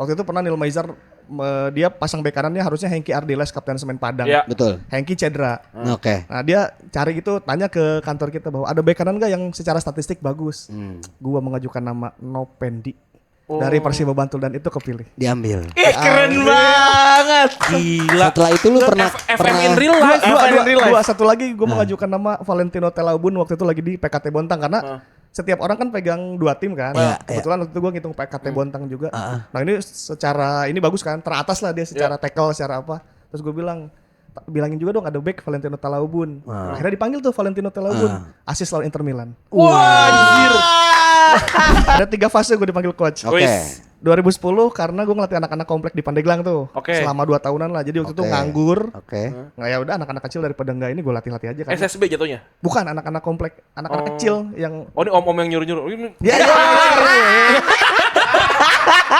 Waktu itu pernah Neil Maizar dia pasang bek kanannya harusnya Hengki Ardiles kapten Semen Padang. Iya. Betul. Hengki cedera. Oke. Nah dia cari gitu, tanya ke kantor kita bahwa ada bek kanan gak yang secara statistik bagus. Gua mengajukan nama Nopendi dari Persiba Bantul dan itu kepilih. Diambil. Keren banget. Gila. Setelah itu lu pernah FM in real life. Dua satu lagi gue mengajukan nama Valentino Telaubun waktu itu lagi di PKT Bontang karena setiap orang kan pegang 2 tim kan. Kebetulan waktu itu gue ngitung PKT Bontang juga. Nah ini secara ini bagus kan, teratas lah dia secara tackle, secara apa. Terus gue bilangin juga dong ada back Valentino Telaubun. Akhirnya dipanggil tuh Valentino Telaubun, asis lawan Inter Milan. Wah, anjir. Ada 3 fase gue dipanggil coach. Oke. 2010 karena gue ngelatih anak-anak komplek di Pandeglang tuh. Selama 2 tahunan lah. Jadi waktu itu nganggur. Nggak ya udah anak-anak kecil daripada enggak ini gue latih-latih aja kan. SSB jatuhnya? Bukan anak-anak komplek, anak-anak kecil yang Oh ini om-om yang nyuruh-nyuruh. ya.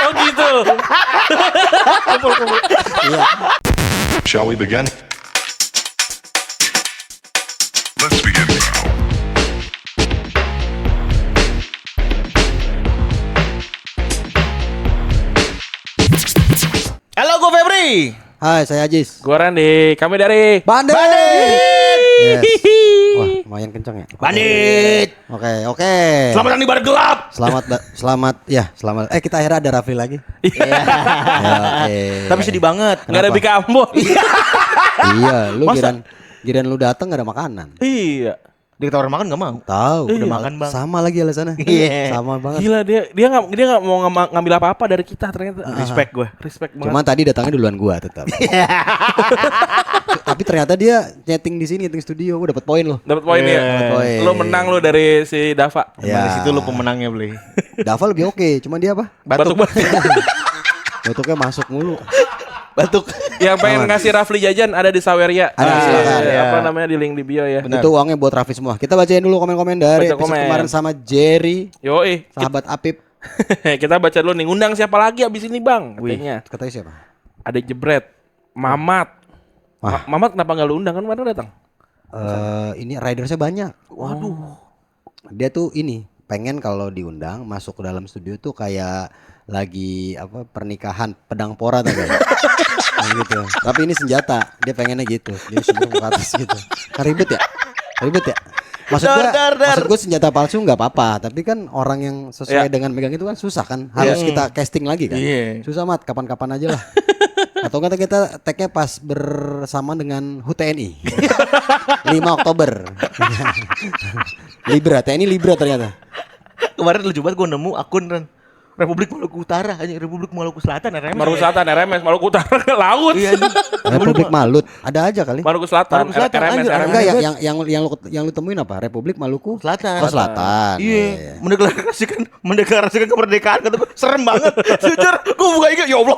Oh gitu. Kumpul. Shall we begin? Let's begin. Halo, gue Febri. Hai, saya Ajis. Gue Randy. Kami dari Bandit. Yes. Wah, lumayan kenceng ya. Bandit. Oke. Selamat datang di bar gelap. Selamat. Kita akhirnya ada Rafli lagi. Iya. Tapi sedih banget. Nggak ada Bika Ambon. Iya, lu giran lu datang gak ada makanan. Iya. Ditawarin makan gak mau. Tahu. Udah makan, Bang. Sama lagi alasannya. Iya. Sama banget. Gila dia nggak mau ngambil apa-apa dari kita ternyata. Respect banget. Cuman tadi datangnya duluan gua tetap. Tapi ternyata dia nyeting di sini, nyeting studio, gua dapat poin loh. Dapat poin ya. Dapat poin. Lo menang lo dari si Dava. Emang di situ lu pemenangnya, Beli. Dava lebih oke, cuman dia apa? Batuk. Batuknya masuk mulu. Batuk. Yang pengen ngasih Rafli jajan ada di Saweria. Ada, silakan. Apa namanya di link di bio ya. Itu uangnya buat Raffi semua. Kita bacain dulu komen-komen dari Baca episode komen. kemarin sama Jerry, Yoi. sahabat Apip. Kita baca dulu nih. Ngundang siapa lagi abis ini bang? Katanya. Katanya siapa? Ada Jebret. Mamat. Mamat kenapa gak lu undang kan kemarin datang? Ini ridersnya banyak. Waduh. Dia tuh ini pengen kalau diundang masuk ke dalam studio tuh kayak lagi apa pernikahan pedang pora tadi. Nah, gitu. Tapi ini senjata. Dia pengennya gitu. Dia sebelum ke atas gitu. Kan ribet ya? Maksud gue senjata palsu nggak apa-apa. Tapi kan orang yang sesuai dengan megang itu kan susah kan. Harus kita casting lagi kan. Susah mat. Kapan-kapan aja lah. Atau kata kita tag-nya pas bersama dengan HUT TNI 5 Oktober. Libra, TNI Libra ternyata. Kemarin lucu banget gue nemu akun Ren. Republik Maluku Utara, hanya Republik Maluku Selatan, RMS. Maluku Selatan, RMS, Maluku Utara ke laut. Iya, Republik Malut, ada aja kali. Maluku Selatan, RMS. Enggak, yang lu temuin apa? Republik Maluku Selatan. Oh, Selatan. Iya. Mendeklarasikan kemerdekaan kata gue serem banget. Jujur, gue buka IG, ya Allah.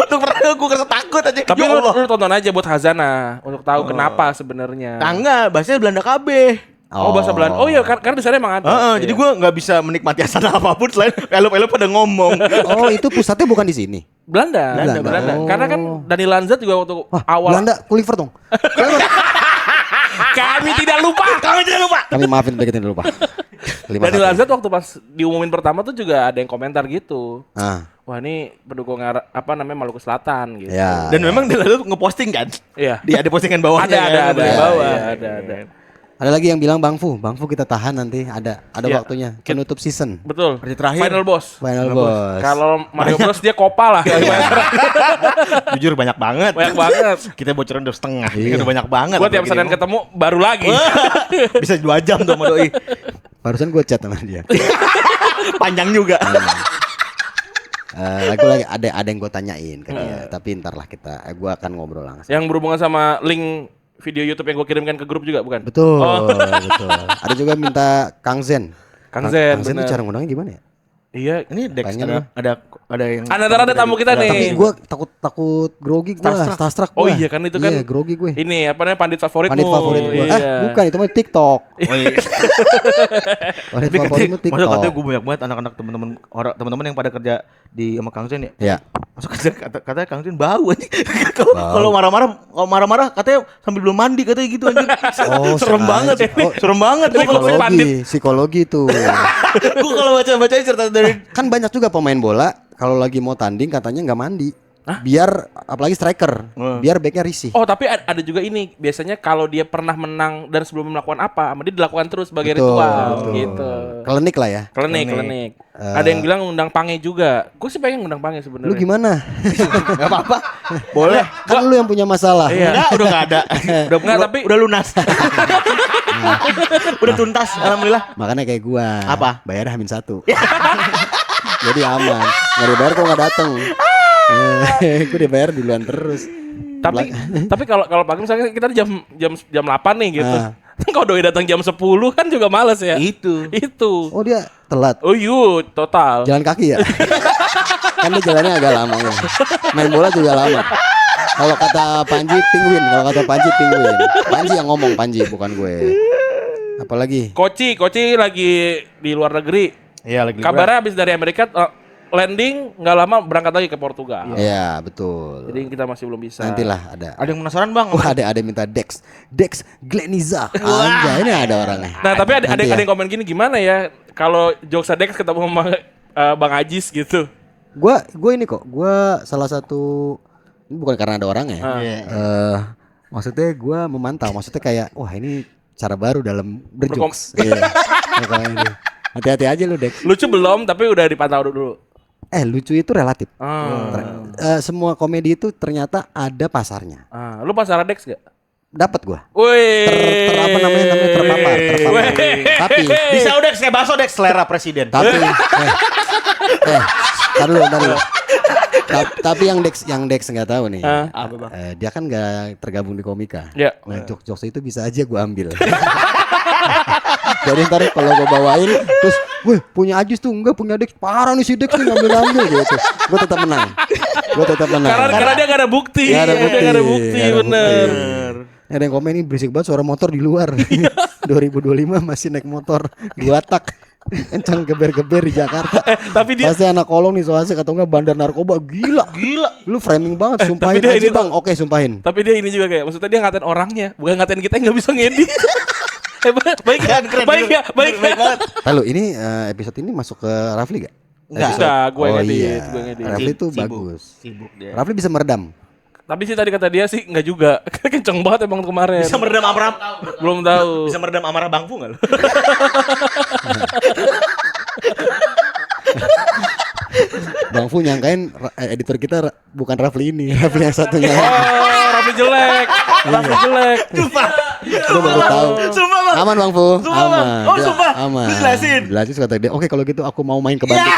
Itu pernah gue kerasa takut aja. Tapi ya Allah. lu tonton aja buat Hazana untuk tahu kenapa sebenarnya. Enggak, bahasanya Belanda KB. Oh bahasa Belanda. Oh iya karena di sana emang ada. Jadi gue nggak bisa menikmati asana apapun selain elup-elup pada ngomong. Oh, itu pusatnya bukan di sini. Belanda. Oh. Karena kan Dani Lanzat juga waktu awal. Belanda, Kulivert dong. Kami tidak lupa. Kami maafin bagi tidak lupa. Dani Lanzat waktu pas diumumin pertama tuh juga ada yang komentar gitu. Ah. Wah ini pendukung apa namanya Maluku Selatan gitu. Ya. Dan memang dia lalu ngeposting kan? Iya. Dia ada postingan bawahnya. Ada di bawah. Ada. Ada lagi yang bilang Bang Fu kita tahan nanti ada Iya. waktunya penutup season. Betul. Berarti terakhir. Final boss. Boss. Kalau Mario Bros dia kopa lah. Jujur banyak banget. Banyak banget. Kita bocoran 2,5. Iya. Ini udah banyak banget. Gua tiap Senin ketemu baru lagi. Bisa 2 jam tuh sama Doi. Barusan gue chat sama dia. Panjang juga. Lagi ada yang gue tanyain ke dia, tapi ntar lah gue akan ngobrol langsung. Yang berhubungan sama link video YouTube yang gue kirimkan ke grup juga bukan? Betul, betul. Ada juga minta Kang Zen. Kang Zen, itu bener. cara ngundangnya gimana ya? Iya. Ini Dex Pengen ada yang Ada tamu kita nih. Tapi gue takut grogi gue, starstruck Oh gua. iya kan itu kan. Iya, grogi gue. Ini apa namanya pandit favoritmu. Pandit favorit gue. Iya. Bukan itu mah TikTok. Oh iya. Pandit Tapi favoritmu Masa TikTok. katanya gue banyak banget anak-anak teman-teman yang pada kerja di sama Kang Zen ya. Ya. Masuk katanya Kang Zen bau anjing. Kalau marah-marah katanya sambil belum mandi katanya gitu anjing. Serem banget ya. Serem banget gue kalau Psikologi tuh. gue kalau baca cerita dari Kan banyak juga pemain bola kalau lagi mau tanding katanya nggak mandi. Biar apalagi striker, biar backnya risih. Oh tapi ada juga ini biasanya kalau dia pernah menang dan sebelum melakukan apa, sama dia dilakukan terus sebagai Betul, ritual betul. gitu. Klinik lah ya. Klinik. Ada yang bilang undang Pange juga. Gue sih pengen undang Pange sebenarnya. Lu gimana? Gak apa-apa. Boleh. Kan lu yang punya masalah. Iya. Enggak, udah gak ada. Enggak, tapi udah lunas. Udah tuntas, alhamdulillah. Makanya kayak gua. Apa? Bayar H-1. Jadi aman. Nggak dibayar kok nggak dateng. Gue dibayar duluan terus. tapi kalau pagi misalnya kita jam 8 nih gitu. Ah. Kalau doi datang jam 10 kan juga males ya. Itu. Itu. Oh dia telat. Oh total. Jalan kaki ya? Kan dia jalannya agak lama ya. Main bola juga lama. Kalau kata Panji penguin, Panji yang ngomong, Panji bukan gue. Apalagi? Koci lagi di luar negeri. Iya, lagi Kabarnya habis dari Amerika landing nggak lama berangkat lagi ke Portugal. Iya betul. Jadi kita masih belum bisa. Nantilah ada. Ada yang penasaran bang? Wah ada minta Dex Gleniza. Anjay ini ada orangnya. Nah tapi ada Nanti ya. yang komen gini, gimana ya kalau Joksa Dex ketemu sama Bang Ajis gitu. Gue ini kok. Gue salah satu. Ini bukan karena ada orangnya. Maksudnya gue memantau. Maksudnya kayak wah ini cara baru dalam berjokes. Iya. Makanya hati-hati aja lu Dex. Lucu belum tapi udah dipantau dulu. Lucu itu relatif. Ah. Semua komedi itu ternyata ada pasarnya. Lu pasar Dex gak? Dapat gua. Wih. Apa namanya terpapar. Tapi Bisa udah kayak bakso Dex selera presiden. tar dulu. Tapi yang Dex nggak tahu nih. Apa bang? Dia kan nggak tergabung di komika. Ya. Nah, jokes itu bisa aja gua ambil. Jadi ntar kalau gue bawain terus, weh punya Ajis tuh enggak punya Dex, parah nih si Dex nih ngambil gitu. Gue tetap menang. Karena dia gak ada bukti. Nggak ada Dia gak ada bukti, bener. Ada yang komen ini berisik banget suara motor di luar. 2025 masih naik motor 2 tak. Kencang geber-geber di Jakarta. Tapi dia pasti anak kolong nih soalnya atau enggak bandar narkoba. Gila. Lu framing banget, sumpahin dia aja ini bang. Oke sumpahin. Tapi dia ini juga kayak maksudnya dia ngatain orangnya, bukan ngatain kita yang gak bisa ngedit. Baik ya. Lalu ini episode ini masuk ke Rafli gak? Enggak, gue ngedit, iya. gue ngedit. Rafli tuh Sibuk. bagus. Sibuk dia. Rafli bisa meredam. Tapi sih tadi kata dia sih enggak juga. Kenceng banget emang kemarin. Bisa meredam amarah. Belum tahu. Bisa meredam amarah Bang Fu enggak lu? Bang Fu nyangkain editor kita bukan Rafli ini, Rafli yang satunya. Oh, Rafli jelek. Gue baru tahu. Sumpah bang. Aman Bang Fu, Sumpah, Bang. aman. Oh, Dia sumpah. aman. Lu jelasin. Jelasin kata dia. Oke kalau gitu aku mau main ke Bandung.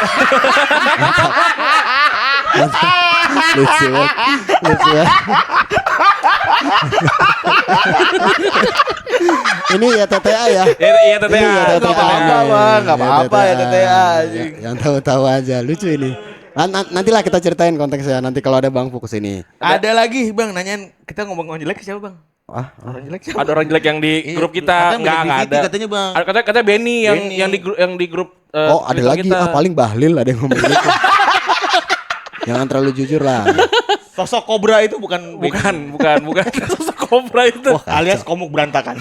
Lucu ya. Ini ya TTA ya. Iya TTA. Ini ya Gak apa-apa bang, gak apa-apa ya TTA. Yang tahu-tahu aja, lucu ini. Nantilah kita ceritain konteksnya nanti kalau ada Bang Fu kesini. Ada lagi bang, nanyain kita ngomong jelek siapa bang? Orang jelek siapa? Ada orang jelek yang di grup kita Katanya enggak Benny ada. katanya bang. Katanya Benny yang di grup Ada lagi kita. paling Bahlil ada yang ngomong gitu. Jangan terlalu jujur lah. Sosok kobra itu bukan sosok kobra itu. alias komuk berantakan.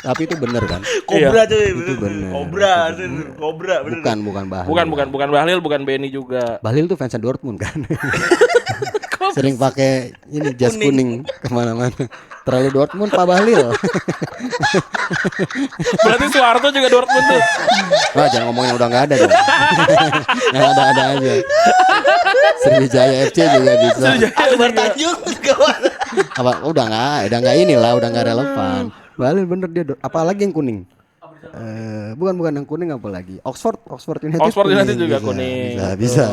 Tapi itu bener kan? Kobra tuh. Itu bener. Kobra bener. Bukan Bahlil. Bukan Bahlil, bukan Benny juga. Bahlil tuh fansnya Dortmund kan. Sering pakai ini jas kuning kemana-mana. Terlalu Dortmund Pak Bahlil. Berarti Suharto juga Dortmund tuh. Wah jangan ngomongin udah nggak ada dong. Yang ada aja. Sriwijaya FC juga bisa. Akbar Tanjung. Apa udah nggak inilah udah nggak relevan. Bahlil bener dia. Apalagi yang kuning. Bukan yang kuning apa lagi? Oxford United. Oxford United kuning. juga kuning. Bisa.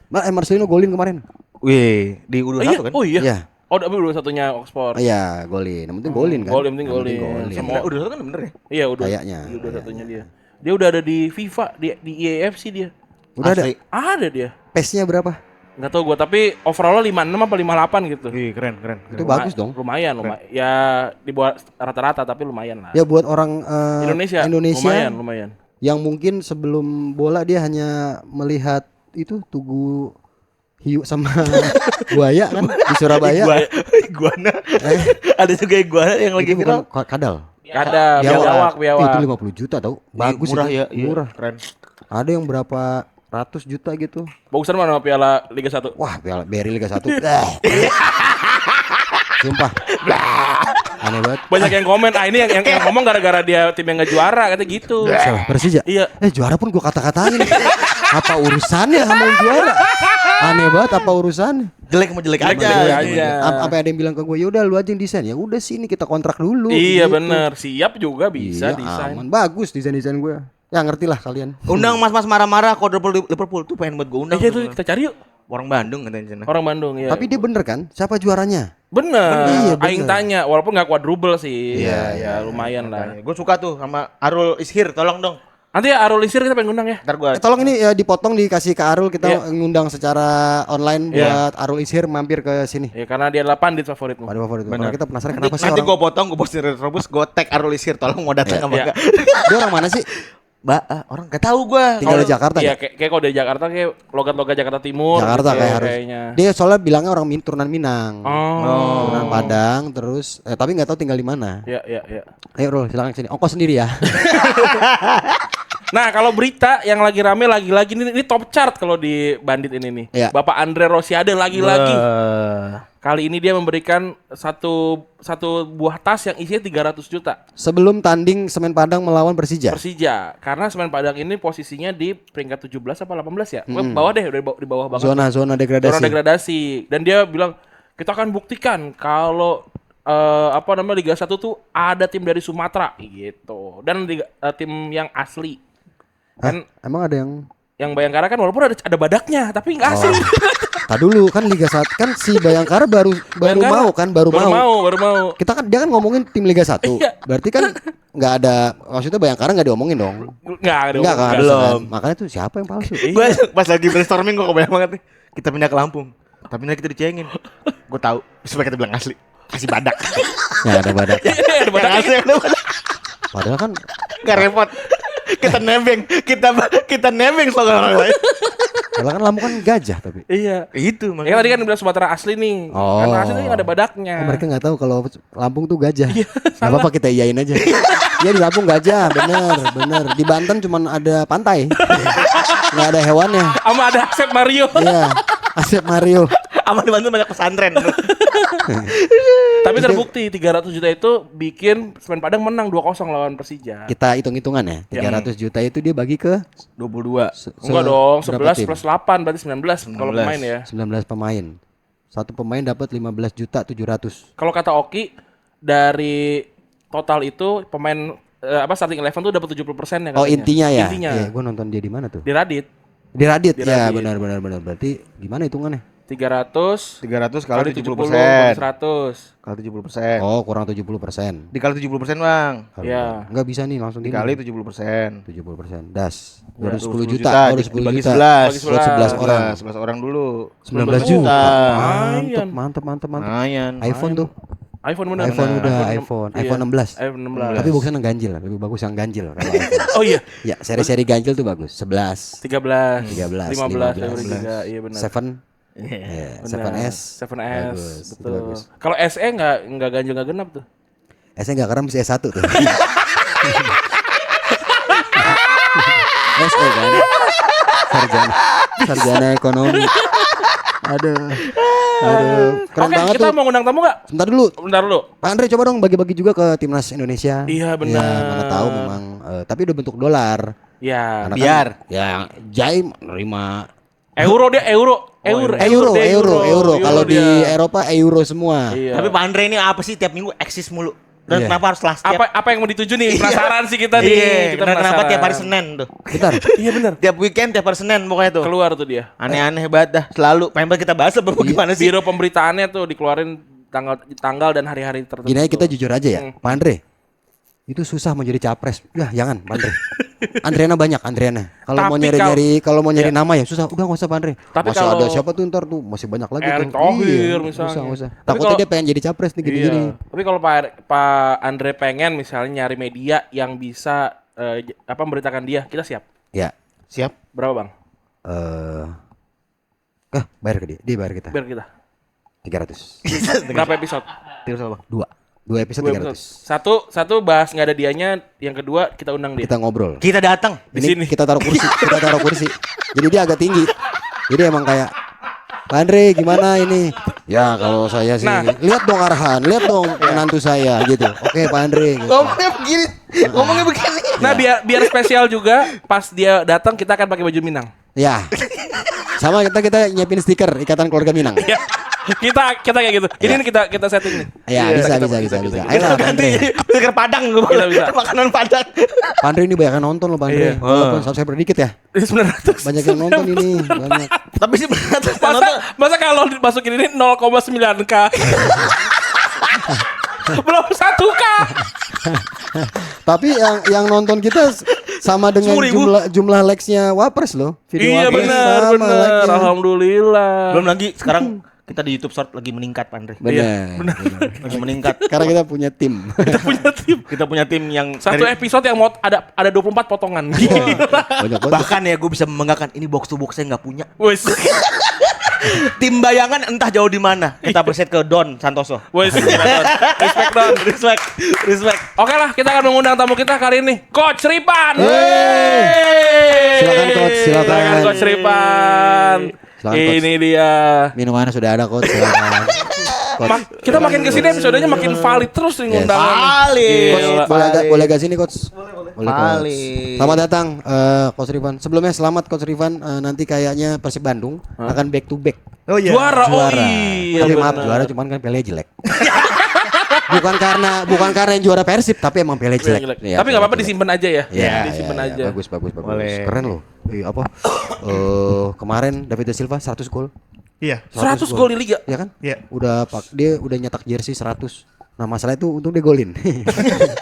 Marcelino golin kemarin. Wih, di U21 kan? Oh iya. Iya. Oh, tapi udah satunya Oxford. Iya, golin. Yang penting golin kan. Golin, penting Yang penting golin. golin. Sama U21 kan bener ya? Iya, udah. Kayaknya. Udah satunya dia. Dia udah ada di FIFA, di EAFC dia. Udah ada. Asli. Ada dia. Pace-nya berapa? Enggak tahu gua, tapi overall 56 apa 58 gitu. Wih, keren. Itu bagus dong. Lumayan. Ya di bawah rata-rata tapi lumayan lah. Ya buat orang Indonesia. Lumayan. Yang mungkin sebelum bola dia hanya melihat itu tugu hiu sama buaya kan di Surabaya. Iguana. Ada juga iguana yang lagi Itu viral. bukan kadal. Ada biawak. Itu 50 juta tau. Bagus murah itu. ya, iya. Murah. Keren. Ada yang berapa 100 juta gitu. Bagusan mana Piala Liga 1? Wah, Piala BRI Liga 1. Sumpah. Aneh banget. Banyak yang komen, ini yang ngomong gara-gara dia tim yang nggak juara, kata gitu. Siapa? Persija? Iya. Juara pun gua kata-katain. Apa urusannya sama yang juara? Aneh banget apa urusannya? Jelek mau jelek aja. Jelek aja. Apa ada yang bilang ke gue, ya udah lu aja yang desain. Ya udah sih, ini kita kontrak dulu. Iya gitu. bener, siap juga bisa Iya, desain. aman. Bagus desain-desain gue. Ya ngerti lah kalian. Undang mas-mas marah-marah quadruple Liverpool tuh pengen buat gue undang. Itu kita cari yuk. Orang Bandung katanya sana. Orang Bandung ya. Tapi dia bener kan? Siapa juaranya? bener. Iya, bener. Aing tanya, walaupun nggak quadruple sih. Iya, Ya lumayan lah. Gue suka tuh sama Arul Ishir, tolong dong. Nanti ya Arul Isir kita pengen undang ya. Ntar gue Tolong ini ya dipotong dikasih ke Arul, kita Iya. ngundang secara online Iya. buat Arul Ishir mampir ke sini. Ya karena dia adalah pandit favoritmu. Pada favorit. Bener. Kalau kita penasaran nanti, kenapa sih nanti orang gue potong, gue posting Retrobus, gue tag Arul Ishir, tolong mau datang apa Iya. enggak? dia orang mana sih? Orang gak tahu gue. Tinggal di Jakarta Iya, ya? kayak kalau dari Jakarta kayak logat-logat Jakarta Timur. Jakarta gitu kayak ya, harus. kayaknya. Dia soalnya bilangnya orang turunan Minang. Oh. Turunan Padang terus tapi nggak tahu tinggal di mana. Ya. Ayo Rul, silakan sini. Ongkos sendiri ya. Nah, kalau berita yang lagi rame lagi-lagi ini top chart kalau di Bandit ini nih. Iya. Bapak Andre Rosiade lagi-lagi. Kali ini dia memberikan satu buah tas yang isinya 300 juta. Sebelum tanding Semen Padang melawan Persija. Persija. Karena Semen Padang ini posisinya di peringkat 17 apa 18 ya? Bawah deh, udah di bawah banget. Zona degradasi. Zona degradasi. Dan dia bilang, kita akan buktikan kalau Liga 1 tuh ada tim dari Sumatera gitu. Dan tim yang asli. Kan Emang ada yang Bayangkara kan walaupun ada badaknya, tapi nggak asli. tak dulu kan Liga 1 kan si Bayangkara baru Bayangkara baru mau. baru mau. Kita kan dia kan ngomongin tim Liga 1. Iya. Berarti kan nggak ada, maksudnya Bayangkara nggak diomongin dong. Nggak ada. Enggak kan? belum. Kan? Makanya tuh siapa yang palsu? Gue pas lagi brainstorming gue kebayang banget nih. Kita pindah ke Lampung, tapi nanti kita dicengin. Gue tahu supaya kita bilang asli. Kasih badak. Ya ada badak. Ada Yang asli ada badak. Padahal kan Gak repot. Kita nebeng, kita nebeng slogan orang lain. Lampung kan gajah tapi. Iya. Itu Ya tadi kan bilang Sumatera asli nih. Oh. Karena asli tuh ada badaknya. Oh, mereka nggak tahu kalau Lampung tuh gajah. Gak apa-apa kita iyain aja. Iya di Lampung gajah, bener. Di Banten cuman ada pantai, nggak ada hewannya. Sama ada Asep Mario. Iya, Asep Mario. Aman di Bandung banyak pesantren. Tapi terbukti 300 juta itu bikin Semen Padang menang 2-0 lawan Persija. Kita hitung-hitungan ya, 300 juta itu dia bagi ke 22. Enggak dong, berapa 11 tim? plus 8 berarti 19 kalau pemain ya. 19 pemain. Satu pemain dapat 15 juta 700. Kalau kata Oki dari total itu pemain starting 11 tuh dapat 70% ya Oh katanya. intinya ya. Intinya. Iya, gue nonton dia di mana tuh? Di Radit Di Radit. Di Ya Radit. benar. Berarti gimana hitungannya? 300 300 kali kali 70 70%. 100. Kali 70%. Oh kurang 70%. Dikali 70%, Bang. Iya. Nggak bisa nih langsung Dikali ini. 70%. 70%. Das. Ya, 210 juta. 210 dibagi juta. 11. Bagi Buat 11 orang. 11 orang dulu. 19 juta. juta. Lumayan. Mantap. Lumayan. iPhone tuh. iPhone bener. iPhone Bener. udah iPhone. Iya. iPhone 16. iPhone 16. Tapi bagusnya yang ganjil, lebih bagus yang ganjil kalau iPhone. Oh iya. Ya, seri-seri ganjil tuh bagus. 11, 13, 13, 15, 15. iya benar. 7, Benar. 7S. 7S, Bagus, itu betul. bagus. Kalau SE enggak ganjil enggak genap tuh. S-nya enggak karena mesti S1 tuh. SE kan. Sarjana ekonomi. Aduh. Keren Oke, banget kita tuh. mau ngundang tamu enggak? Sebentar dulu. Bentar dulu. Pak Andre coba dong bagi-bagi juga ke timnas Indonesia. Iya, benar. Ya, mana tahu memang tapi udah bentuk dolar. Ya. Karena Biar. kan, ya Jai menerima Euro dia euro. euro. Kalau di dia. Eropa euro semua. Iya. Tapi Pak Andre ini apa sih tiap minggu eksis mulu? Dan Iya. kenapa harus lah setiap apa yang mau dituju nih? Penasaran sih kita nih. Iya, Kita dan kenapa penasaran. tiap hari Senin tuh? Bentar. Iya benar. Tiap weekend, tiap hari Senin pokoknya tuh. Keluar tuh dia. Aneh-aneh banget dah, selalu. Pengen kita bahas apa gimana sih? Biro pemberitaannya tuh dikeluarin tanggal dan hari-hari tertentu. Gini aja kita jujur aja ya, Pak Andre. Itu susah mau jadi capres. Ya jangan, Pak Andre. Andriana banyak, Andriana. Kalau mau Tapi nyari nama ya susah. Udah nggak usah Pak Andre. Tapi Masih ada kalau- siapa tuh ntar tuh masih banyak lagi Erick tuh. Thohir Iya, misalnya. Usah. Tapi Takutnya kalau- dia pengen jadi capres nih gini-gini. Iya. Tapi kalau Pak Andre pengen misalnya nyari media yang bisa memberitakan dia, kita siap. Ya. Siap. Berapa bang? Bayar ke dia. Dia bayar kita. Biar kita. 300. Berapa episode? Terus apa? 2. 2 episode 300. Satu bahas nggak ada dianya, yang kedua kita undang dia. Kita ngobrol. Kita datang. Di Ini sini. kita taruh kursi. Jadi dia agak tinggi. Jadi emang kayak Pak Andre gimana ini? Ya kalau saya sih Nah. lihat dong arahan, lihat dong menantu saya gitu. Oke Pak Andre. Gitu. Ngomongnya begini. Nah, biar spesial juga pas dia datang kita akan pakai baju Minang. Ya. Sama kita nyiapin stiker Ikatan Keluarga Minang. Ya. kita kayak gitu. Ini nih kita setting nih. Ya bisa. Ayolah Pak Andre. Stiker Padang gue. Bisa. Makanan Padang. Pak Andre ini banyak yang nonton loh Pak Andre. Iya. Walaupun subscriber dikit ya. 900. Banyak yang nonton ini, banyak. Tapi sih benar. Masa kalau dimasukin ini 0,9K. Belum 1K. Tapi yang nonton kita sama dengan 10.000. jumlah likes-nya Wapres loh. Video Iya Wapres benar. sama like-nya. Alhamdulillah. Belum lagi sekarang kita di YouTube Short lagi meningkat Pak Andre. Benar. Lagi meningkat. Karena kita punya tim. Kita punya tim yang Satu episode yang mau ada 24 potongan. Banyak banget. bahkan ya gue bisa membanggakan ini box to box saya nggak punya. Wes. Tim bayangan entah jauh di mana. Kita preset ke Don Santoso. Wes. Respect Don. Respect. Oke lah, kita akan mengundang tamu kita kali ini, Coach Ripan. Silakan, Coach, silakan. Coach Ripan. Silakan, Coach. Ini dia. Minumannya sudah ada Coach, silakan. Coach, Kita makin kesini episodenya makin valid terus nih Yes. ngundangan. Valid. Gila. boleh gak sini Coach? Boleh Coach. Valid. Selamat datang Coach Rifan. Sebelumnya selamat Coach Rifan. Nanti kayaknya Persib Bandung akan back to back. Oh iya. Juara. Oh Juara. iya. Tapi maaf bener. juara cuman kan Pele jelek. bukan karena yang juara Persib tapi emang Pele jelek. Jelek. Iya, Tapi nggak apa-apa jelek. disimpan aja ya. Iya, disimpan iya, aja. iya. Bagus. Boleh. Keren loh. Kemarin David Da Silva 100 gol. Iya. 100 gol di liga. Ya kan? Iya. Dia udah nyetak jersey 100. Nah, masalah itu untung dia golin.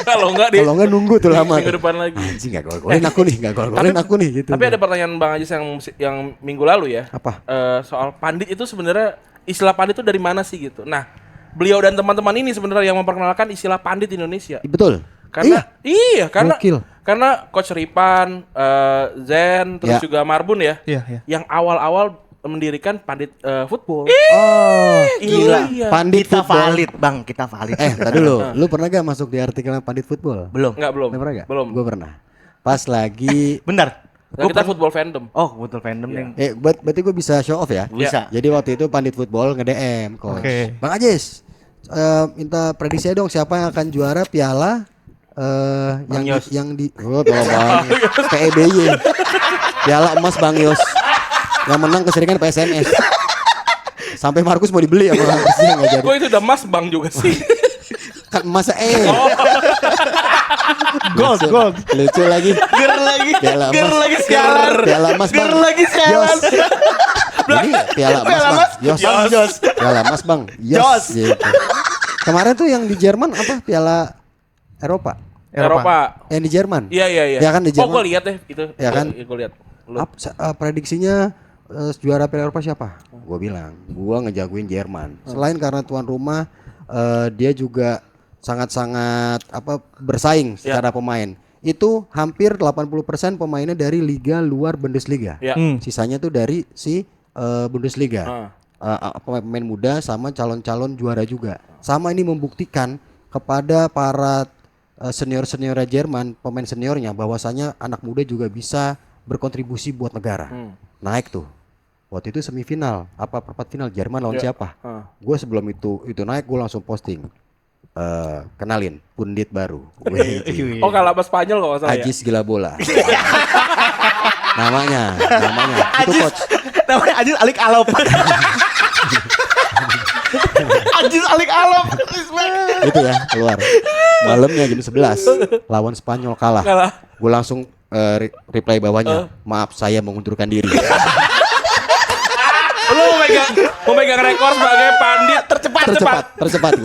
Kalau enggak dia Kalau enggak nunggu tuh lama. minggu depan lagi. Anjing enggak gol-golin aku nih, enggak gol-golin aku nih gitu. Tapi ada pertanyaan Bang Ajis yang minggu lalu ya. Apa? Soal pandit itu sebenarnya istilah pandit itu dari mana sih gitu. Nah, beliau dan teman-teman ini sebenarnya yang memperkenalkan istilah pandit di Indonesia. Betul. Karena karena Gokil. karena Coach Ripan, Zen, terus Ya. juga Marbun ya. Iya. Yang awal-awal mendirikan pandit football. Oh, Gila. Iya. Pandit Kita football. valid Bang, kita valid. Tadi dulu, lu pernah gak masuk di artikel Pandit Football? Belum. Enggak belum. Lu pernah gak? Belum. Gue pernah. Pas lagi Benar. Nah, kita football fandom. Oh, betul fandom nih. berarti gue bisa show off ya? Bisa. Jadi waktu itu Pandit Football nge-DM Coach. Oke. Bang Ajis, minta prediksi dong siapa yang akan juara piala Bang Yos. yang di tolong Bang PEBY. Piala emas Bang Yos. Yang menang keseringan PSMS. Sampai Markus mau dibeli sama Markus enggak jadi. Kok itu udah mas bang juga sih. Kan masa Gold. Lucu lagi. Ger lagi. Piala Ger emas. lagi sialan. Piala emas Ger Bang. lagi sialan. Yos. Ini piala emas Piala Bang. emas. Yos. Piala emas Bang. Yos. Gitu. Kemarin tuh yang di Jerman apa? Piala Eropa. Eropa. Yang di Jerman. Iya. Ya kan di Oh, Jerman. gue lihat deh itu. Ya kan? Gue lihat. Lu. Prediksinya juara Piala Eropa siapa? Gue bilang, gue ngejagoin Jerman. Selain karena tuan rumah, dia juga sangat-sangat bersaing secara pemain. Itu hampir 80% pemainnya dari liga luar Bundesliga. Ya. Sisanya tuh dari si Bundesliga. Pemain muda sama calon-calon juara juga. Sama ini membuktikan kepada para senior-senior Jerman, pemain seniornya bahwasanya anak muda juga bisa berkontribusi buat negara. Naik tuh. Waktu itu semifinal, perempat final Jerman lawan siapa? Gue sebelum itu naik gue langsung posting. Kenalin pundit baru. Oh, kalau apa Spanyol kalau salah ya. Ajis gila bola. namanya. Itu coach. Namanya Ajis Alik Alop. Ajis Alik Alop. Itu ya keluar. Malamnya jam 11 lawan Spanyol kalah. Gue langsung reply bawahnya, maaf saya mengundurkan diri. Lu mau megang rekor sebagai pandit tercepat